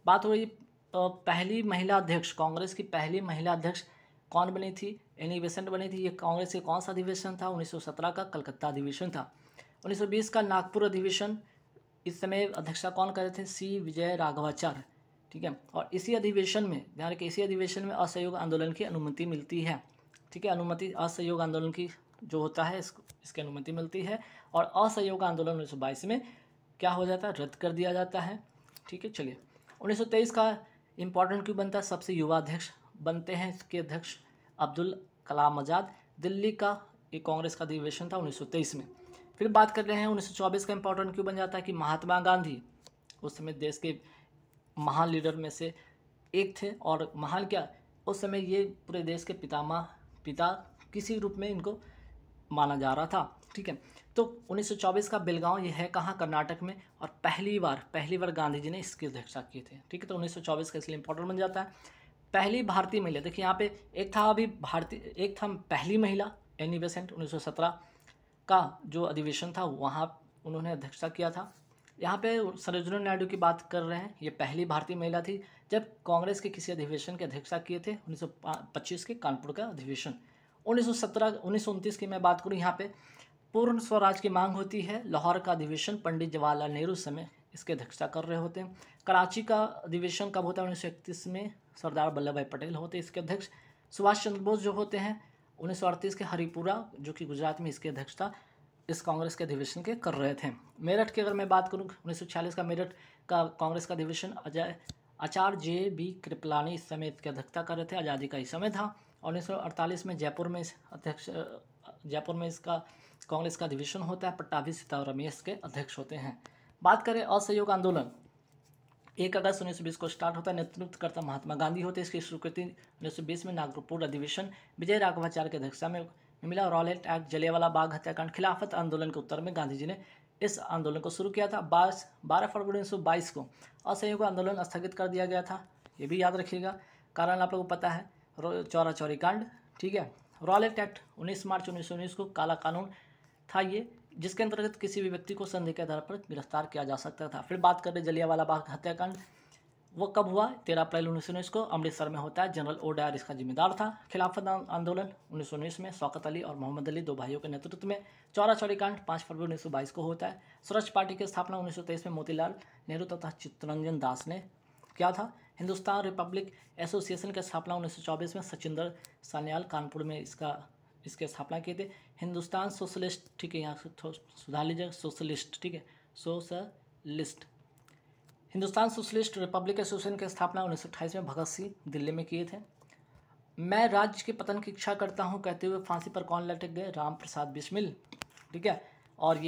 बात हो रही पहली महिला अध्यक्ष, कांग्रेस की पहली महिला अध्यक्ष कौन बनी थी, एनी बेसेंट बनी थी। ये कांग्रेस के कौन सा अधिवेशन था, 1917 का कलकत्ता अधिवेशन था। 1920 का नागपुर अधिवेशन, इस समय अध्यक्षता कौन कर रहे थे, सी विजय राघवाचार्य, ठीक है। और इसी अधिवेशन में ध्यान रखिए, इसी अधिवेशन में असहयोग आंदोलन की अनुमति मिलती है, ठीक है। अनुमति असहयोग आंदोलन की जो होता है इसकी अनुमति मिलती है। और असहयोग आंदोलन 1922 में क्या हो जाता है, रद्द कर दिया जाता है, ठीक है। चलिए 1923 का इंपॉर्टेंट क्यों बनता है, सबसे युवा अध्यक्ष बनते हैं इसके अध्यक्ष अब्दुल कलाम आज़ाद। दिल्ली का एक कांग्रेस का अधिवेशन था 1923 में। फिर बात कर रहे हैं 1924 का इंपॉर्टेंट क्यों बन जाता है कि महात्मा गांधी उस समय देश के महान लीडर में से एक थे। और महान क्या, उस समय ये पूरे देश के पिता किसी रूप में इनको माना जा रहा था, ठीक है। तो 1924 का बेलगांव ये है कहाँ, कर्नाटक में। और पहली बार गांधी जी ने इसकी अध्यक्षता की थी, ठीक है। तो 1924 का इसलिए इंपॉर्टेंट बन जाता है। पहली भारतीय महिला, देखिए यहाँ पे एक था पहली महिला एनी बेसेंट, 1917 का जो अधिवेशन था वहाँ उन्होंने अध्यक्षता किया था। यहाँ पे सरोजिनी नायडू की बात कर रहे हैं, ये पहली भारतीय महिला थी जब कांग्रेस के किसी अधिवेशन की अध्यक्षता किए थे, 1925 के कानपुर का अधिवेशन। 1929 की मैं बात करूँ, यहाँ पे पूर्ण स्वराज की मांग होती है। लाहौर का अधिवेशन, पंडित जवाहरलाल नेहरू उस समय इसके अध्यक्षता कर रहे होते हैं। कराची का अधिवेशन कब होता है, 1931 में, सरदार वल्लभ भाई पटेल होते हैं इसके अध्यक्ष। सुभाष चंद्र बोस जो होते हैं 1938 के हरिपुरा जो कि गुजरात में, इसकी अध्यक्षता इस कांग्रेस के अधिवेशन के कर रहे थे। मेरठ की अगर मैं बात करूं, 1946 का मेरठ का कांग्रेस का अधिवेशन आचार्य जे.बी. कृपलानी इस समय इसकी अध्यक्षता कर रहे थे, आज़ादी का ही समय था। और 1948 में जयपुर में इसका कांग्रेस का अधिवेशन होता है, पट्टाभी सीताराम इसके अध्यक्ष होते हैं। बात करें असहयोग आंदोलन, 1 अगस्त 1920 को स्टार्ट होता है, नेतृत्व करता महात्मा गांधी होते हैं। इसकी स्वीकृति 1920 में नागपुर अधिवेशन विजय राघवाचार्य की अध्यक्षता में मिला। रॉलेट एक्ट, जलियांवाला बाग हत्याकांड, खिलाफत आंदोलन के उत्तर में गांधी जी ने इस आंदोलन को शुरू किया था। 12 फरवरी 1922 को असहयोग आंदोलन स्थगित कर दिया गया था, ये भी याद रखिएगा। कारण आप लोगों को पता है, चौरा चौरी कांड, ठीक है। रॉलेट एक्ट 19 मार्च 1919 को काला कानून था ये, जिसके अंतर्गत किसी भी व्यक्ति को संदेह के आधार पर गिरफ्तार किया जा सकता था। फिर बात करें जलियांवाला बाग हत्याकांड, वो कब हुआ, 13 अप्रैल 1919 को अमृतसर में होता है। जनरल ओ डायर इसका जिम्मेदार था। खिलाफत आंदोलन 1919 में शौकत अली और मोहम्मद अली, 2 भाइयों के नेतृत्व में। चौरा चौरी कांड 5 फरवरी 1922 को होता है। स्वराज पार्टी की स्थापना 1923 में मोतीलाल नेहरू तथा चित्तरंजन दास ने किया था। हिंदुस्तान रिपब्लिक एसोसिएशन की स्थापना 1924 में सचिंदर सान्याल कानपुर में इसके स्थापना किए थे। हिंदुस्तान सोशलिस्ट, ठीक है, यहाँ से सुधार लीजिए, सोशलिस्ट, ठीक है, socialist. Hindustan socialist Republic association की स्थापना 1928 में भगत सिंह दिल्ली में किए थे। मैं राज्य के पतन की इच्छा करता हूं कहते हुए फांसी पर कौन लटक गए, राम प्रसाद बिस्मिल, ठीक है। और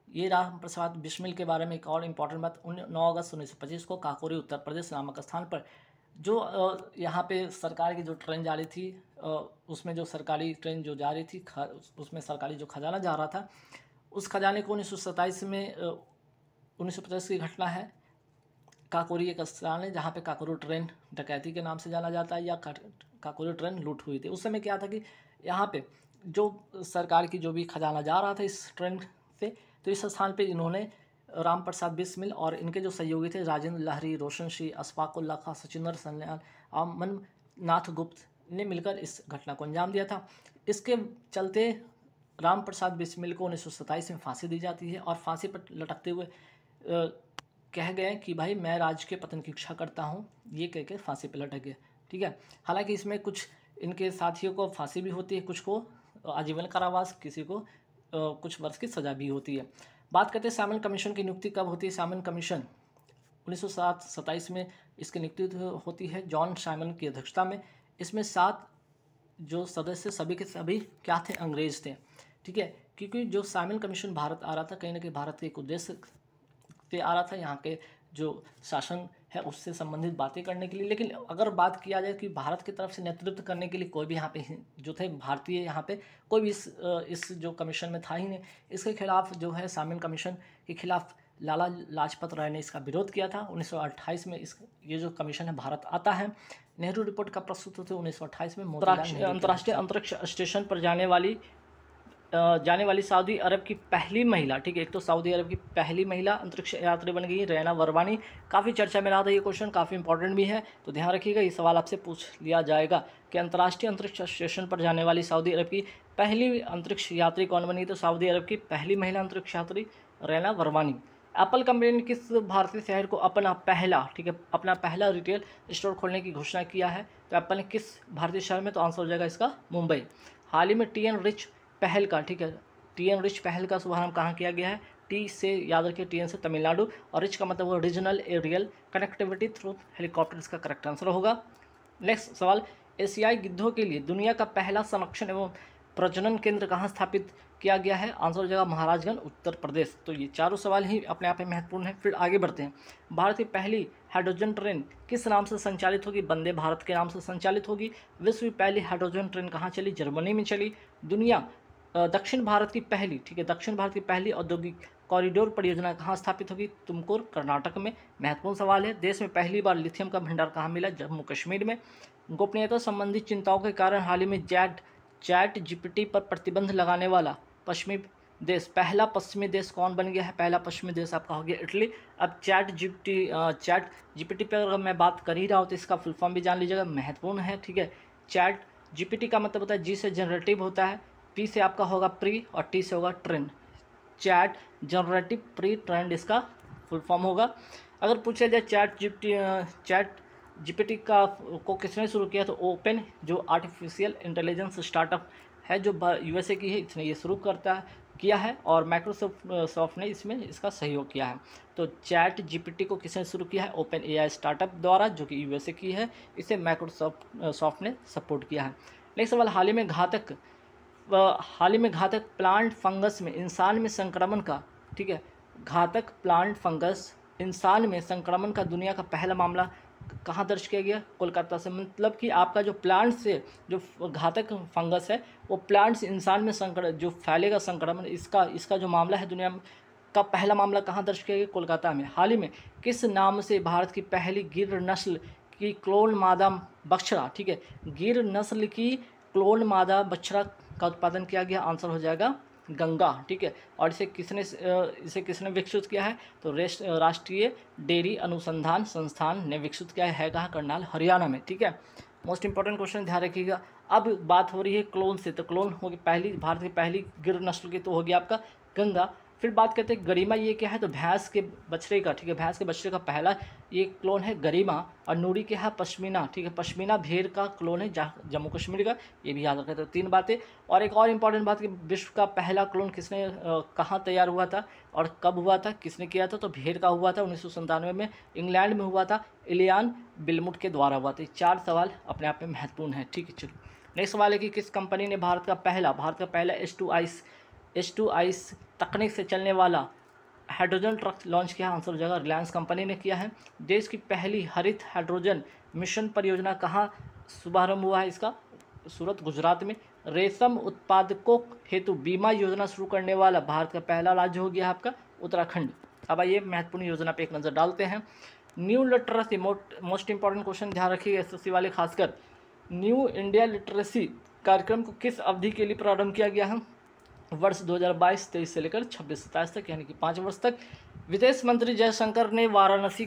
ये राम प्रसाद बिस्मिल के बारे में एक और इम्पॉर्टेंट बात, 9 अगस्त 1925 को काकोरी उत्तर प्रदेश नामक स्थान पर जो यहाँ पे सरकार की जो ट्रेन जा रही थी, उसमें जो सरकारी ट्रेन जो जा रही थी, उसमें सरकारी जो खजाना जा रहा था, उस खजाने को 1927 में 1950 की घटना है। काकोरी एक स्थान है जहाँ पे काकोरी ट्रेन डकैती के नाम से जाना जाता है, या काकोरी ट्रेन लूट हुई थी। उस समय क्या था कि यहाँ पे जो सरकार की जो भी खजाना जा रहा था इस ट्रेन से, तो इस स्थान पे इन्होंने राम प्रसाद बिस्मिल और इनके जो सहयोगी थे राजेंद्र लाहिड़ी, रोशन सिंह, अशफाक उल्लाह खां, सचिंदर सन्याल, अमन नाथ गुप्त ने मिलकर इस घटना को अंजाम दिया था। इसके चलते राम प्रसाद बिस्मिल को 1927 में फांसी दी जाती है और फांसी पर लटकते हुए कह गए कि भाई मैं राज्य के पतन की इच्छा करता हूँ, ये कह के फांसी पर लटक गए। ठीक है, हालांकि इसमें कुछ इनके साथियों को फांसी भी होती है, कुछ को आजीवन कारावास, किसी को कुछ वर्ष की सजा भी होती है। बात करते हैं साइमन कमीशन की नियुक्ति कब होती है। साइमन कमीशन 1927 में इसकी नियुक्ति होती है जॉन साइमन की अध्यक्षता में। इसमें 7 जो सदस्य सभी के सभी क्या थे, अंग्रेज थे। ठीक है, क्योंकि जो साइमन कमीशन भारत आ रहा था, कहीं ना कहीं भारत के एक उद्देश्य से आ रहा था, यहाँ के जो शासन है उससे संबंधित बातें करने के लिए। लेकिन अगर बात किया जाए कि भारत की तरफ से नेतृत्व करने के लिए कोई भी यहाँ पे जो थे भारतीय, यहाँ पे कोई भी इस जो कमीशन में था ही नहीं। इसके खिलाफ जो है साइमन कमीशन के खिलाफ लाला लाजपत राय ने इसका विरोध किया था। 1928 में ये जो कमीशन है भारत आता है। नेहरू रिपोर्ट का प्रस्तुत होते 1928 में। अंतर्राष्ट्रीय अंतरिक्ष स्टेशन पर जाने वाली सऊदी अरब की पहली महिला, ठीक है, एक तो सऊदी अरब की पहली महिला अंतरिक्ष यात्री बन गई रैना वरवानी। काफ़ी चर्चा में रहा था ये क्वेश्चन, काफ़ी इंपॉर्टेंट भी है, तो ध्यान रखिएगा, ये सवाल आपसे पूछ लिया जाएगा कि अंतर्राष्ट्रीय अंतरिक्ष स्टेशन पर जाने वाली सऊदी अरब की पहली अंतरिक्ष यात्री कौन बनी। तो सऊदी अरब की पहली महिला अंतरिक्ष यात्री रैना वरवानी। एप्पल कंपनी ने किस भारतीय शहर को अपना पहला रिटेल स्टोर खोलने की घोषणा किया है। तो एप्पल ने किस भारतीय शहर में, तो आंसर हो जाएगा इसका मुंबई। हाल ही में टी.एन. रिच पहल का, ठीक है, टी.एन. रिच पहल का शुभारंभ कहाँ किया गया है। टी से याद रखिए, टी.एन. से तमिलनाडु, और रिच का मतलब वो regional aerial connectivity through helicopter, इसका करेक्ट आंसर होगा। नेक्स्ट सवाल, एशियाई गिद्धों के लिए दुनिया का पहला संरक्षण एवं प्रजनन केंद्र कहाँ स्थापित किया गया है। आंसर हो जाएगा महाराजगंज, उत्तर प्रदेश। तो ये चारों सवाल ही अपने आप में महत्वपूर्ण है। फिर आगे बढ़ते हैं। भारत की पहली हाइड्रोजन ट्रेन किस नाम से संचालित होगी। वंदे भारत के नाम से संचालित होगी। विश्व की पहली हाइड्रोजन ट्रेन कहाँ चली, जर्मनी में चली। दक्षिण भारत की पहली, ठीक है, दक्षिण भारत की पहली औद्योगिक कॉरिडोर परियोजना कहाँ स्थापित होगी, तुमकुर, कर्नाटक में। महत्वपूर्ण सवाल है। देश में पहली बार लिथियम का भंडार कहाँ मिला, जम्मू कश्मीर में। गोपनीयता संबंधी चिंताओं के कारण हाल ही में चैट जीपीटी पर प्रतिबंध लगाने वाला पहला पश्चिमी देश कौन बन गया है। पहला पश्चिमी देश आपका हो गया इटली। अब चैट जीपीटी पर अगर मैं बात कर ही रहा हूँ तो इसका फुल फॉर्म भी जान लीजिएगा, महत्वपूर्ण है। ठीक है, चैट जीपीटी का मतलब होता है, जी से जनरेटिव होता है, पी से आपका होगा प्री, और टी से होगा trend. Chat generative pre trend इसका फुल फॉर्म होगा। अगर पूछा जाए चैट जीपीटी को किसने शुरू किया, तो ओपन, जो आर्टिफिशियल इंटेलिजेंस स्टार्टअप है जो यूएसए की है, इसने ये शुरू किया है, और माइक्रोसॉफ्ट ने इसमें इसका सहयोग किया है। तो चैट जीपीटी को किसने शुरू किया है, ओपन एआई स्टार्टअप द्वारा, जो कि यूएसए की है, इसे माइक्रोसॉफ्ट ने सपोर्ट किया है। नेक्स्ट सवाल, हाल ही में घातक प्लांट फंगस में इंसान में संक्रमण का, ठीक है, घातक प्लांट फंगस इंसान में संक्रमण का दुनिया का पहला मामला कहाँ दर्ज किया गया, कोलकाता से। मतलब कि आपका जो प्लांट से जो घातक फंगस है वो प्लांट से इंसान में जो फैलेगा संक्रमण, इसका जो मामला है दुनिया का पहला मामला कहाँ दर्ज किया गया, कोलकाता में। हाल ही में किस नाम से भारत की पहली गिर नस्ल की क्लोन मादा बछड़ा, ठीक है, गिर नस्ल की क्लोन मादा बछड़ा का उत्पादन किया गया। आंसर हो जाएगा गंगा। ठीक है, और इसे किसने विकसित किया है, तो राष्ट्रीय डेयरी अनुसंधान संस्थान ने विकसित किया है कहाँ, करनाल, हरियाणा में। ठीक है, मोस्ट इंपॉर्टेंट क्वेश्चन, ध्यान रखिएगा। अब बात हो रही है क्लोन से, तो क्लोन होगी भारत की पहली गिर नस्ल की, तो होगी आपका गंगा। फिर बात करते हैं गरिमा, ये क्या है, तो भैंस के बछड़े का, ठीक है, भैंस के बछड़े का पहला ये क्लोन है गरिमा। और नूरी क्या है, पश्मीना, ठीक है, पश्मीना भेड़ का क्लोन है जम्मू कश्मीर का, ये भी याद रखें। तो 3 बातें। और एक और इम्पॉर्टेंट बात कि विश्व का पहला क्लोन किसने कहाँ तैयार हुआ था और कब हुआ था, किसने किया था, तो भेड़ का हुआ था 1997 में, इंग्लैंड में हुआ था, इलियान बिलमुट के द्वारा हुआ था। 4 सवाल अपने आप में महत्वपूर्ण है। ठीक है, चलो नेक्स्ट सवाल है कि किस कंपनी ने भारत का पहला H2ICE तकनीक से चलने वाला हाइड्रोजन ट्रक लॉन्च किया। आंसर हो जाएगा रिलायंस कंपनी ने किया है। देश की पहली हरित हाइड्रोजन मिशन परियोजना कहाँ शुभारंभ हुआ है इसका, सूरत गुजरात में। रेशम उत्पादकों हेतु बीमा योजना शुरू करने वाला भारत का पहला राज्य हो गया आपका उत्तराखंड। अब आइए महत्वपूर्ण योजना पे एक नज़र डालते हैं। New literacy, most important question ध्यान रखिएगा एसएससी वाले खासकर। न्यू इंडिया लिटरेसी कार्यक्रम को किस अवधि के लिए प्रारंभ किया गया है? वर्ष 2022-23 से लेकर 26-27 तक, यानी कि 5 वर्ष तक। विदेश मंत्री जयशंकर ने वाराणसी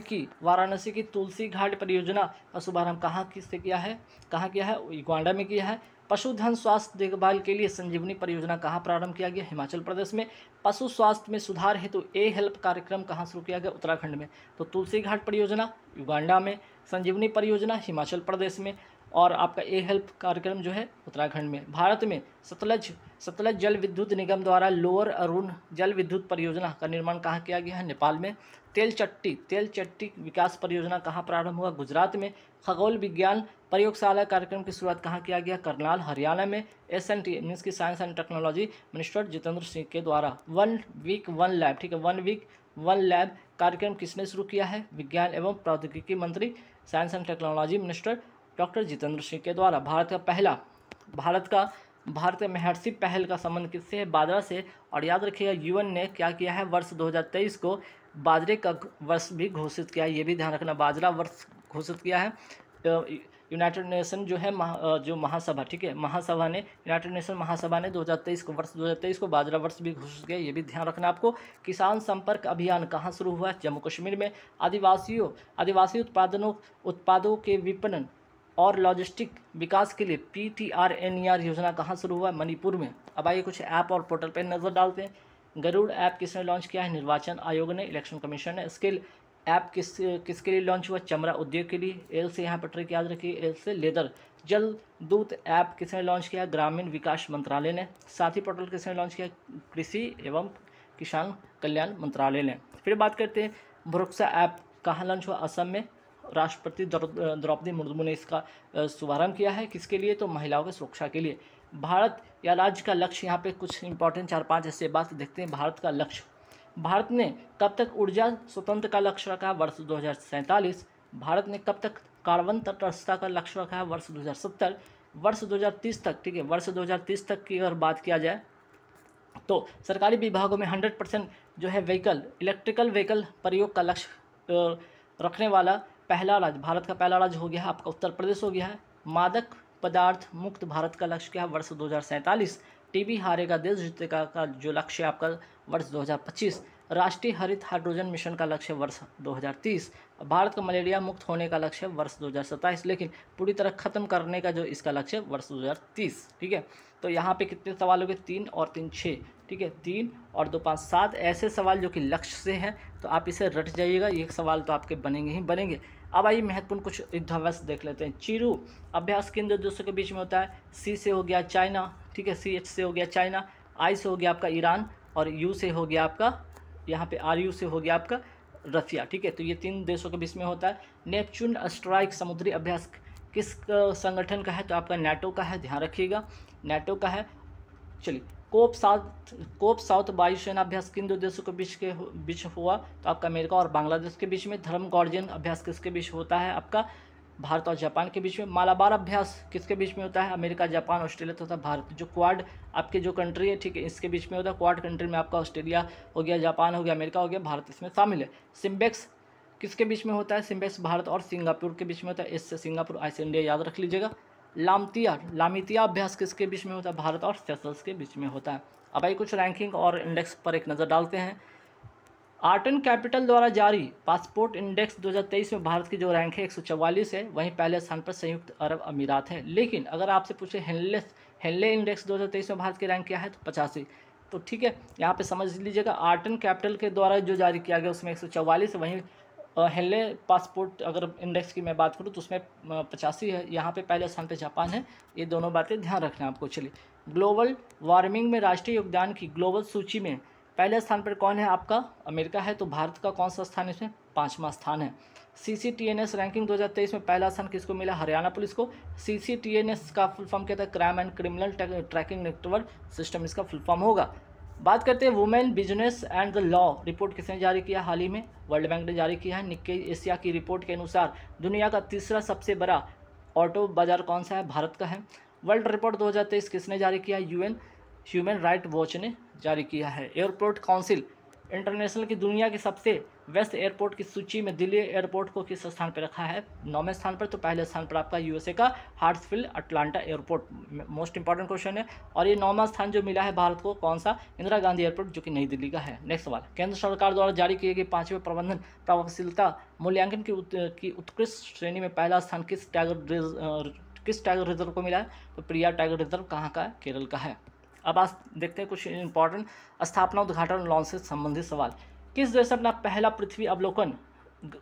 की तुलसी घाट परियोजना का शुभारंभ कहाँ किया है? युगांडा में किया है। पशुधन स्वास्थ्य देखभाल के लिए संजीवनी परियोजना कहाँ प्रारंभ किया गया? हिमाचल प्रदेश में। पशु स्वास्थ्य में सुधार हेतु ए हेल्प कार्यक्रम कहाँ शुरू किया गया? उत्तराखंड में। तो तुलसी घाट परियोजना युगांडा में, संजीवनी परियोजना हिमाचल प्रदेश में, और आपका ए हेल्प कार्यक्रम जो है उत्तराखंड में। भारत में सतलज जल विद्युत निगम द्वारा लोअर अरुण जल विद्युत परियोजना का निर्माण कहाँ किया गया है? नेपाल में। तेल चट्टी विकास परियोजना कहाँ प्रारंभ हुआ? गुजरात में। खगोल विज्ञान प्रयोगशाला कार्यक्रम की शुरुआत कहाँ किया गया? करनाल हरियाणा में। SNT मीन्स की science and technology minister Jitendra Singh के द्वारा 1 वीक 1 लैब, ठीक है, 1 वीक 1 लैब कार्यक्रम किसने शुरू किया है? विज्ञान एवं प्रौद्योगिकी मंत्री science and technology minister doctor Jitendra Singh के द्वारा। भारत का महर्षि पहल का संबंध किससे है? बाजरा से। और याद रखिएगा यूएन ने क्या किया है? वर्ष 2023 को बाजरे का वर्ष भी घोषित किया है, ये भी ध्यान रखना, बाजरा वर्ष घोषित किया है। यूनाइटेड नेशन जो है जो महासभा, ठीक है, यूनाइटेड नेशन महासभा ने 2023 को बाजरा वर्ष भी घोषित किया, ये भी ध्यान रखना आपको। किसान संपर्क अभियान कहाँ शुरू हुआ है? जम्मू कश्मीर में। आदिवासी उत्पादों के विपणन और लॉजिस्टिक विकास के लिए PTRNER योजना कहाँ शुरू हुआ है? मणिपुर में। अब आइए कुछ ऐप और पोर्टल पर नज़र डालते हैं। गरुड़ ऐप किसने लॉन्च किया है? निर्वाचन आयोग ने, इलेक्शन कमीशन ने। स्किल ऐप किसके लिए लॉन्च हुआ? चमड़ा उद्योग के लिए। एल से यहाँ पर ट्रिक याद रखिए, एल से लेदर। जल दूत ऐप किसने लॉन्च किया? ग्रामीण विकास मंत्रालय ने। साथी पोर्टल किसने लॉन्च किया? कृषि एवं किसान कल्याण मंत्रालय ने। फिर बात करते हैं भरोसा ऐप कहाँ लॉन्च हुआ? असम में। राष्ट्रपति द्रौपदी मुर्मू ने इसका शुभारंभ किया है। किसके लिए? तो महिलाओं की सुरक्षा के लिए। भारत या राज्य का लक्ष्य, यहाँ पे कुछ इंपॉर्टेंट 4-5 ऐसे बात देखते हैं। भारत का लक्ष्य, भारत ने कब तक ऊर्जा स्वतंत्र का लक्ष्य रखा? वर्ष 2047। भारत ने कब तक कार्बन तटस्थता का लक्ष्य रखा है? वर्ष 2070। वर्ष 2030 तक, ठीक है, वर्ष 2030 तक की अगर बात किया जाए तो सरकारी विभागों में 100% जो है इलेक्ट्रिकल व्हीकल प्रयोग का लक्ष्य रखने वाला पहला राज्य, भारत का पहला राज्य हो गया है आपका उत्तर प्रदेश हो गया है। मादक पदार्थ मुक्त भारत का लक्ष्य क्या है? वर्ष 2047। टीबी हारेगा देश जीतेगा का जो लक्ष्य है आपका वर्ष 2025। राष्ट्रीय हरित हाइड्रोजन मिशन का लक्ष्य वर्ष 2030। भारत का मलेरिया मुक्त होने का लक्ष्य वर्ष 2027, लेकिन पूरी तरह खत्म करने का जो इसका लक्ष्य वर्ष 2030, ठीक है। तो यहाँ पे कितने सवाल हो गए? 3 और 3 6, ठीक है, 3 और 2 5 7 ऐसे सवाल जो कि लक्ष्य से हैं, तो आप इसे रट जाइएगा, ये सवाल तो आपके बनेंगे ही बनेंगे। अब आइए महत्वपूर्ण कुछ युद्धाभ्यास देख लेते हैं। चीरू अभ्यास किन दो देशों के बीच में होता है? सी से हो गया चाइना, ठीक है, CH से हो गया चाइना, आई से हो गया आपका ईरान, और यू से हो गया आपका, यहाँ पे RU से हो गया आपका रसिया, ठीक है। तो ये 3 देशों के बीच में होता है। नेपच्यून स्ट्राइक समुद्री अभ्यास किस संगठन का है? तो आपका NATO का है, ध्यान रखिएगा, NATO का है। चलिए, कोप साउथ वायुसेना अभ्यास किन 2 देशों के बीच हुआ? तो आपका अमेरिका और बांग्लादेश के बीच में। धर्म गार्जियन अभ्यास किसके बीच होता है? आपका भारत और जापान के बीच में। मालाबार अभ्यास किसके बीच में होता है? अमेरिका, जापान, ऑस्ट्रेलिया तथा भारत। जो क्वाड आपके जो कंट्री है, ठीक है, इसके बीच में होता है। क्वाड कंट्री में आपका ऑस्ट्रेलिया हो गया, जापान हो गया, अमेरिका हो गया, भारत इसमें शामिल है। सिम्बेक्स किसके बीच में होता है? सिम्बेक्स भारत और सिंगापुर के बीच में होता है। इससे सिंगापुर, आई से इंडिया, याद रख लीजिएगा। लामितिया अभ्यास किसके बीच में होता है? भारत और सेशल्स के बीच में होता है। अब आइए कुछ रैंकिंग और इंडेक्स पर एक नज़र डालते हैं। आर्ट एंड कैपिटल द्वारा जारी पासपोर्ट इंडेक्स 2023 में भारत की जो रैंक है 144 है, वहीं पहले स्थान पर संयुक्त अरब अमीरात है। लेकिन अगर आपसे पूछे हेनले इंडेक्स 2023 में भारत की रैंक क्या है? तो 85। तो ठीक है, यहाँ पे समझ लीजिएगा, आर्ट एंड कैपिटल के द्वारा जो जारी किया गया उसमें 144 है, वहीं हेनले पासपोर्ट अगर इंडेक्स की मैं बात करूँ तो उसमें 85 है। यहाँ पे पहले स्थान पे जापान है। ये दोनों बातें ध्यान रखना है आपको। चलिए, ग्लोबल वार्मिंग में राष्ट्रीय योगदान की ग्लोबल सूची में पहले स्थान पर कौन है? आपका अमेरिका है। तो भारत का कौन सा स्थान इसमें? 5वां स्थान है। CCTNS रैंकिंग 2023 में पहला स्थान किसको मिला? हरियाणा पुलिस को। CCTNS का फुल फॉर्म क्या था? Crime and criminal tracking network system इसका फुल फॉर्म होगा। बात करते हैं women business and the law report किसने जारी किया हाल ही में? वर्ल्ड बैंक ने जारी किया है। निक्केई एशिया की रिपोर्ट के अनुसार दुनिया का तीसरा सबसे बड़ा ऑटो बाजार कौन सा है? भारत का है। वर्ल्ड रिपोर्ट 2023 किसने जारी किया? यूएन ह्यूमन राइट वॉच ने जारी किया है। एयरपोर्ट काउंसिल इंटरनेशनल की दुनिया के सबसे बेस्ट एयरपोर्ट की सूची में दिल्ली एयरपोर्ट को किस स्थान पर रखा है? 9वें स्थान पर। तो पहले स्थान पर आपका यूएसए का Hartsfield Atlanta airport, most important question है। और ये 9वां स्थान जो मिला है भारत को, कौन सा? इंदिरा गांधी एयरपोर्ट, जो कि नई दिल्ली का है। नेक्स्ट सवाल, केंद्र सरकार द्वारा जारी किए गए 5वें प्रबंधन प्रभावशीलता मूल्यांकन की उत्कृष्ट श्रेणी में पहला स्थान किस टाइगर रिजर्व को मिला है? तो प्रिया टाइगर रिजर्व कहाँ का है? केरल का है। अब आज देखते हैं कुछ इंपॉर्टेंट स्थापना, उद्घाटन, लॉन्च से संबंधित सवाल। किस देश ने अपना पहला पृथ्वी अवलोकन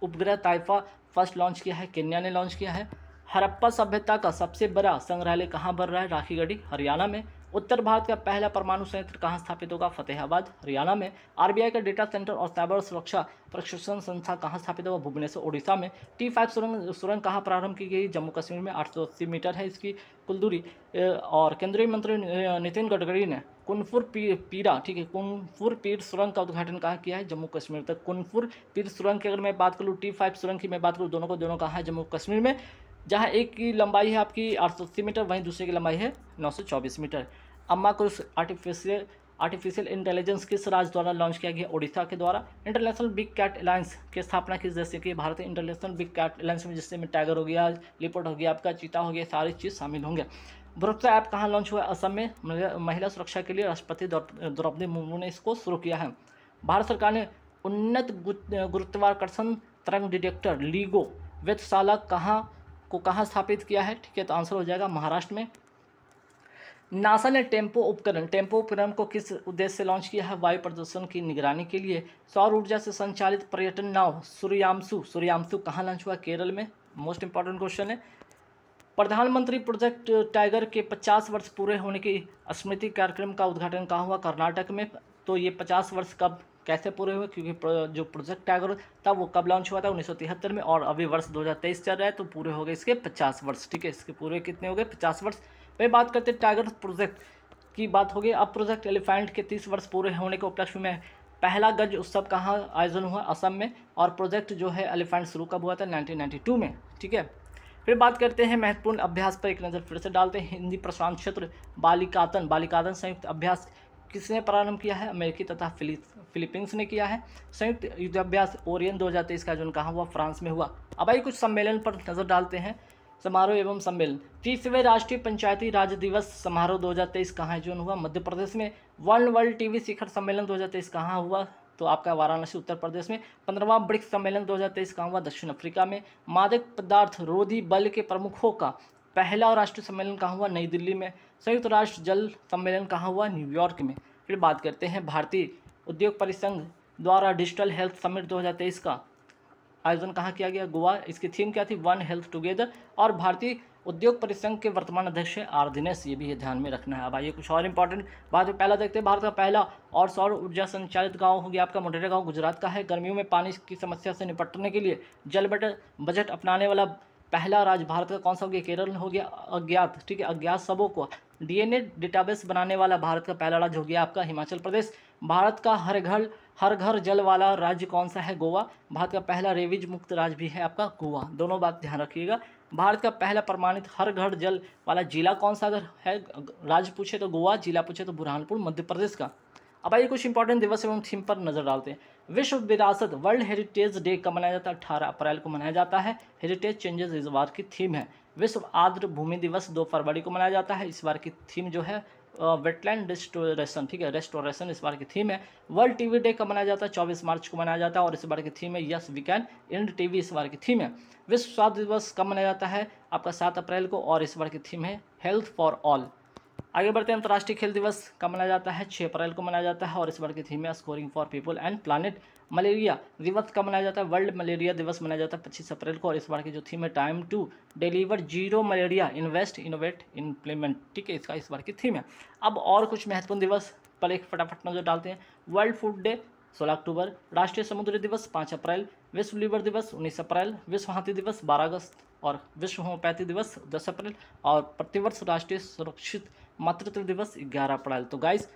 उपग्रह ताइफा फर्स्ट लॉन्च किया है? केन्या ने लॉन्च किया है। हड़प्पा सभ्यता का सबसे बड़ा संग्रहालय कहाँ बन रहा है? राखीगढ़ी, हरियाणा में। उत्तर भारत का पहला परमाणु संयंत्र कहाँ स्थापित होगा? फतेहाबाद, हरियाणा में। आरबीआई का डेटा सेंटर और साइबर सुरक्षा प्रशिक्षण संस्था कहाँ स्थापित होगा? भुवनेश्वर, ओडिशा में। T5 सुरंग कहाँ प्रारंभ की गई? जम्मू कश्मीर में। 880 मीटर है इसकी कुल दूरी। और केंद्रीय मंत्री नितिन गडकरी ने कुनफुर पीरा, ठीक है, कुनफुर पीर सुरंग का उद्घाटन कहाँ किया है? जम्मू कश्मीर तक। कुनफुर पीर सुरंग की अगर मैं बात करूँ, T5 सुरंग की मैं बात करूँ, दोनों कहाँ है? जम्मू कश्मीर में, जहाँ एक की लंबाई है आपकी 880 मीटर, वहीं दूसरे की लंबाई है 924 मीटर। अम्मा क्रूज आर्टिफिशियल इंटेलिजेंस किस राज्य द्वारा लॉन्च किया गया? ओडिशा के द्वारा। इंटरनेशनल बिग कैट अलायंस की स्थापना किस देश से की? Bharat. International big cat alliance में जिससे में टाइगर हो गया, लिपोर्ट हो गया, आपका चीता हो गया, सारी चीज़ शामिल होंगे। भरोसा ऐप कहाँ लॉन्च हुआ? असम में। महिला सुरक्षा के लिए राष्ट्रपति द्रौपदी मुर्मू ने इसको शुरू किया है। भारत सरकार ने उन्नत गुरुत्वाकर्षण तरंग डिटेक्टर लीगो वेधशाला कहाँ स्थापित किया है? ठीक है, तो आंसर हो जाएगा महाराष्ट्र में। नासा ने टेम्पो उपकरण को किस उद्देश्य से लॉन्च किया है? वायु प्रदूषण की निगरानी के लिए। सौर ऊर्जा से संचालित पर्यटन नाव सूर्याम्शु कहाँ लॉन्च हुआ? केरल में। मोस्ट इंपॉर्टेंट क्वेश्चन है। प्रधानमंत्री प्रोजेक्ट टाइगर के 50 वर्ष पूरे होने की स्मृति कार्यक्रम का उद्घाटन कहाँ हुआ? कर्नाटक में। तो ये 50 वर्ष कब कैसे पूरे हुए? क्योंकि जो प्रोजेक्ट टाइगर था वो कब लॉन्च हुआ था? 1973 में, और अभी वर्ष 2023 चल रहा है, तो पूरे हो गए इसके 50 वर्ष। ठीक है, इसके पूरे कितने हो गए? 50 वर्ष। वही बात करते हैं टाइगर प्रोजेक्ट की बात हो गई। अब प्रोजेक्ट एलिफेंट के 30 वर्ष पूरे होने के उपलक्ष्य में पहला गज उत्सव कहाँ आयोजन हुआ? असम में। और प्रोजेक्ट जो है एलिफेंट शुरू कब हुआ था? 1992 में। ठीक है, फिर बात करते हैं महत्वपूर्ण अभ्यास पर एक नज़र फिर से डालते हैं। हिंदी प्रशांत क्षेत्र बालिकातन संयुक्त अभ्यास किसने प्रारंभ किया है? अमेरिकी तथा फिलीपींस ने किया है। संयुक्त युद्धाभ्यास ओरियन 2023 का आयोजन कहाँ हुआ? फ्रांस में हुआ। अब आइए कुछ सम्मेलन पर नजर डालते हैं। समारोह एवं सम्मेलन। 30वें राष्ट्रीय पंचायती राज दिवस समारोह 2023 कहाँ आयोजन हुआ? मध्य प्रदेश में। वर्ल्ड टीवी शिखर सम्मेलन 2023 कहाँ हुआ? तो आपका वाराणसी, उत्तर प्रदेश में। 15वां ब्रिक्स सम्मेलन 2023 कहाँ हुआ? दक्षिण अफ्रीका में। मादक पदार्थ रोधी बल के प्रमुखों का पहला राष्ट्रीय सम्मेलन कहाँ हुआ? नई दिल्ली में। संयुक्त राष्ट्र जल सम्मेलन कहाँ हुआ? न्यूयॉर्क में। फिर बात करते हैं भारतीय उद्योग परिसंघ द्वारा डिजिटल हेल्थ समिट 2023 का आयोजन कहाँ किया गया? गोवा। इसकी थीम क्या थी? One health together. और भारतीय उद्योग परिसंघ के वर्तमान अध्यक्ष है आर दिनेश, ये भी ध्यान में रखना है। अब आइए कुछ और इंपॉर्टेंट बात में पहला देखते हैं। भारत का पहला और सौर ऊर्जा संचालित गांव हो गया आपका मोढेरा गांव, गुजरात का है। गर्मियों में पानी की समस्या से निपटने के लिए जल बजट अपनाने वाला पहला राज्य भारत का कौन सा हो गया? केरल हो गया। अज्ञात, ठीक है, अज्ञात सबों को डीएनए डेटाबेस बनाने वाला भारत का पहला राज्य हो गया आपका हिमाचल प्रदेश। भारत का हर घर जल वाला राज्य कौन सा है? गोवा। भारत का पहला रेवीज मुक्त राज्य भी है आपका गोवा। दोनों बात ध्यान रखिएगा। भारत का पहला प्रमाणित हर घर जल वाला जिला कौन सा अगर है? राज्य पूछे तो गोवा, जिला पूछे तो बुरहानपुर, मध्य प्रदेश का। अब आइए कुछ इंपॉर्टेंट दिवस एवं थीम पर नजर डालते हैं। विश्व विरासत वर्ल्ड हेरिटेज डे कब मनाया जाता है? 18 अप्रैल को मनाया जाता है। हेरिटेज चेंजेस इस बार की थीम है। विश्व आर्द्र भूमि दिवस 2 फरवरी को मनाया जाता है। इस बार की थीम जो है वेटलैंड रिस्टोरेशन, ठीक है, रेस्टोरेशन इस बार की थीम है। वर्ल्ड टीवी डे कब मनाया जाता है? 24 मार्च को मनाया जाता है और इस बार की थीम है yes we can end TB, इस बार की थीम है। विश्व स्वास्थ्य दिवस कब मनाया जाता है? आपका 7 अप्रैल को और इस बार की थीम है हेल्थ फॉर ऑल। आगे बढ़ते हैं। अंतर्राष्ट्रीय खेल दिवस कब मनाया जाता है? 6 अप्रैल को मनाया जाता है और इस बार की थीम है scoring for people and planet. Malaria दिवस कब मनाया जाता है? वर्ल्ड मलेरिया दिवस मनाया जाता है 25 अप्रैल को और इस बार की जो थीम है time to deliver zero malaria, invest, innovate, implement, ठीक है, इसका इस बार की थीम है। अब और कुछ महत्वपूर्ण दिवस पर एक फटाफट नजर डालते हैं। वर्ल्ड फूड डे 16 अक्टूबर, राष्ट्रीय समुद्री दिवस 5 अप्रैल, विश्व लीवर दिवस 19 अप्रैल, विश्व हाथी दिवस 12 अगस्त और विश्व होम्योपैथी दिवस 10 अप्रैल और प्रतिवर्ष राष्ट्रीय सुरक्षित मातृत्व दिवस 11 अप्रैल। तो गाइस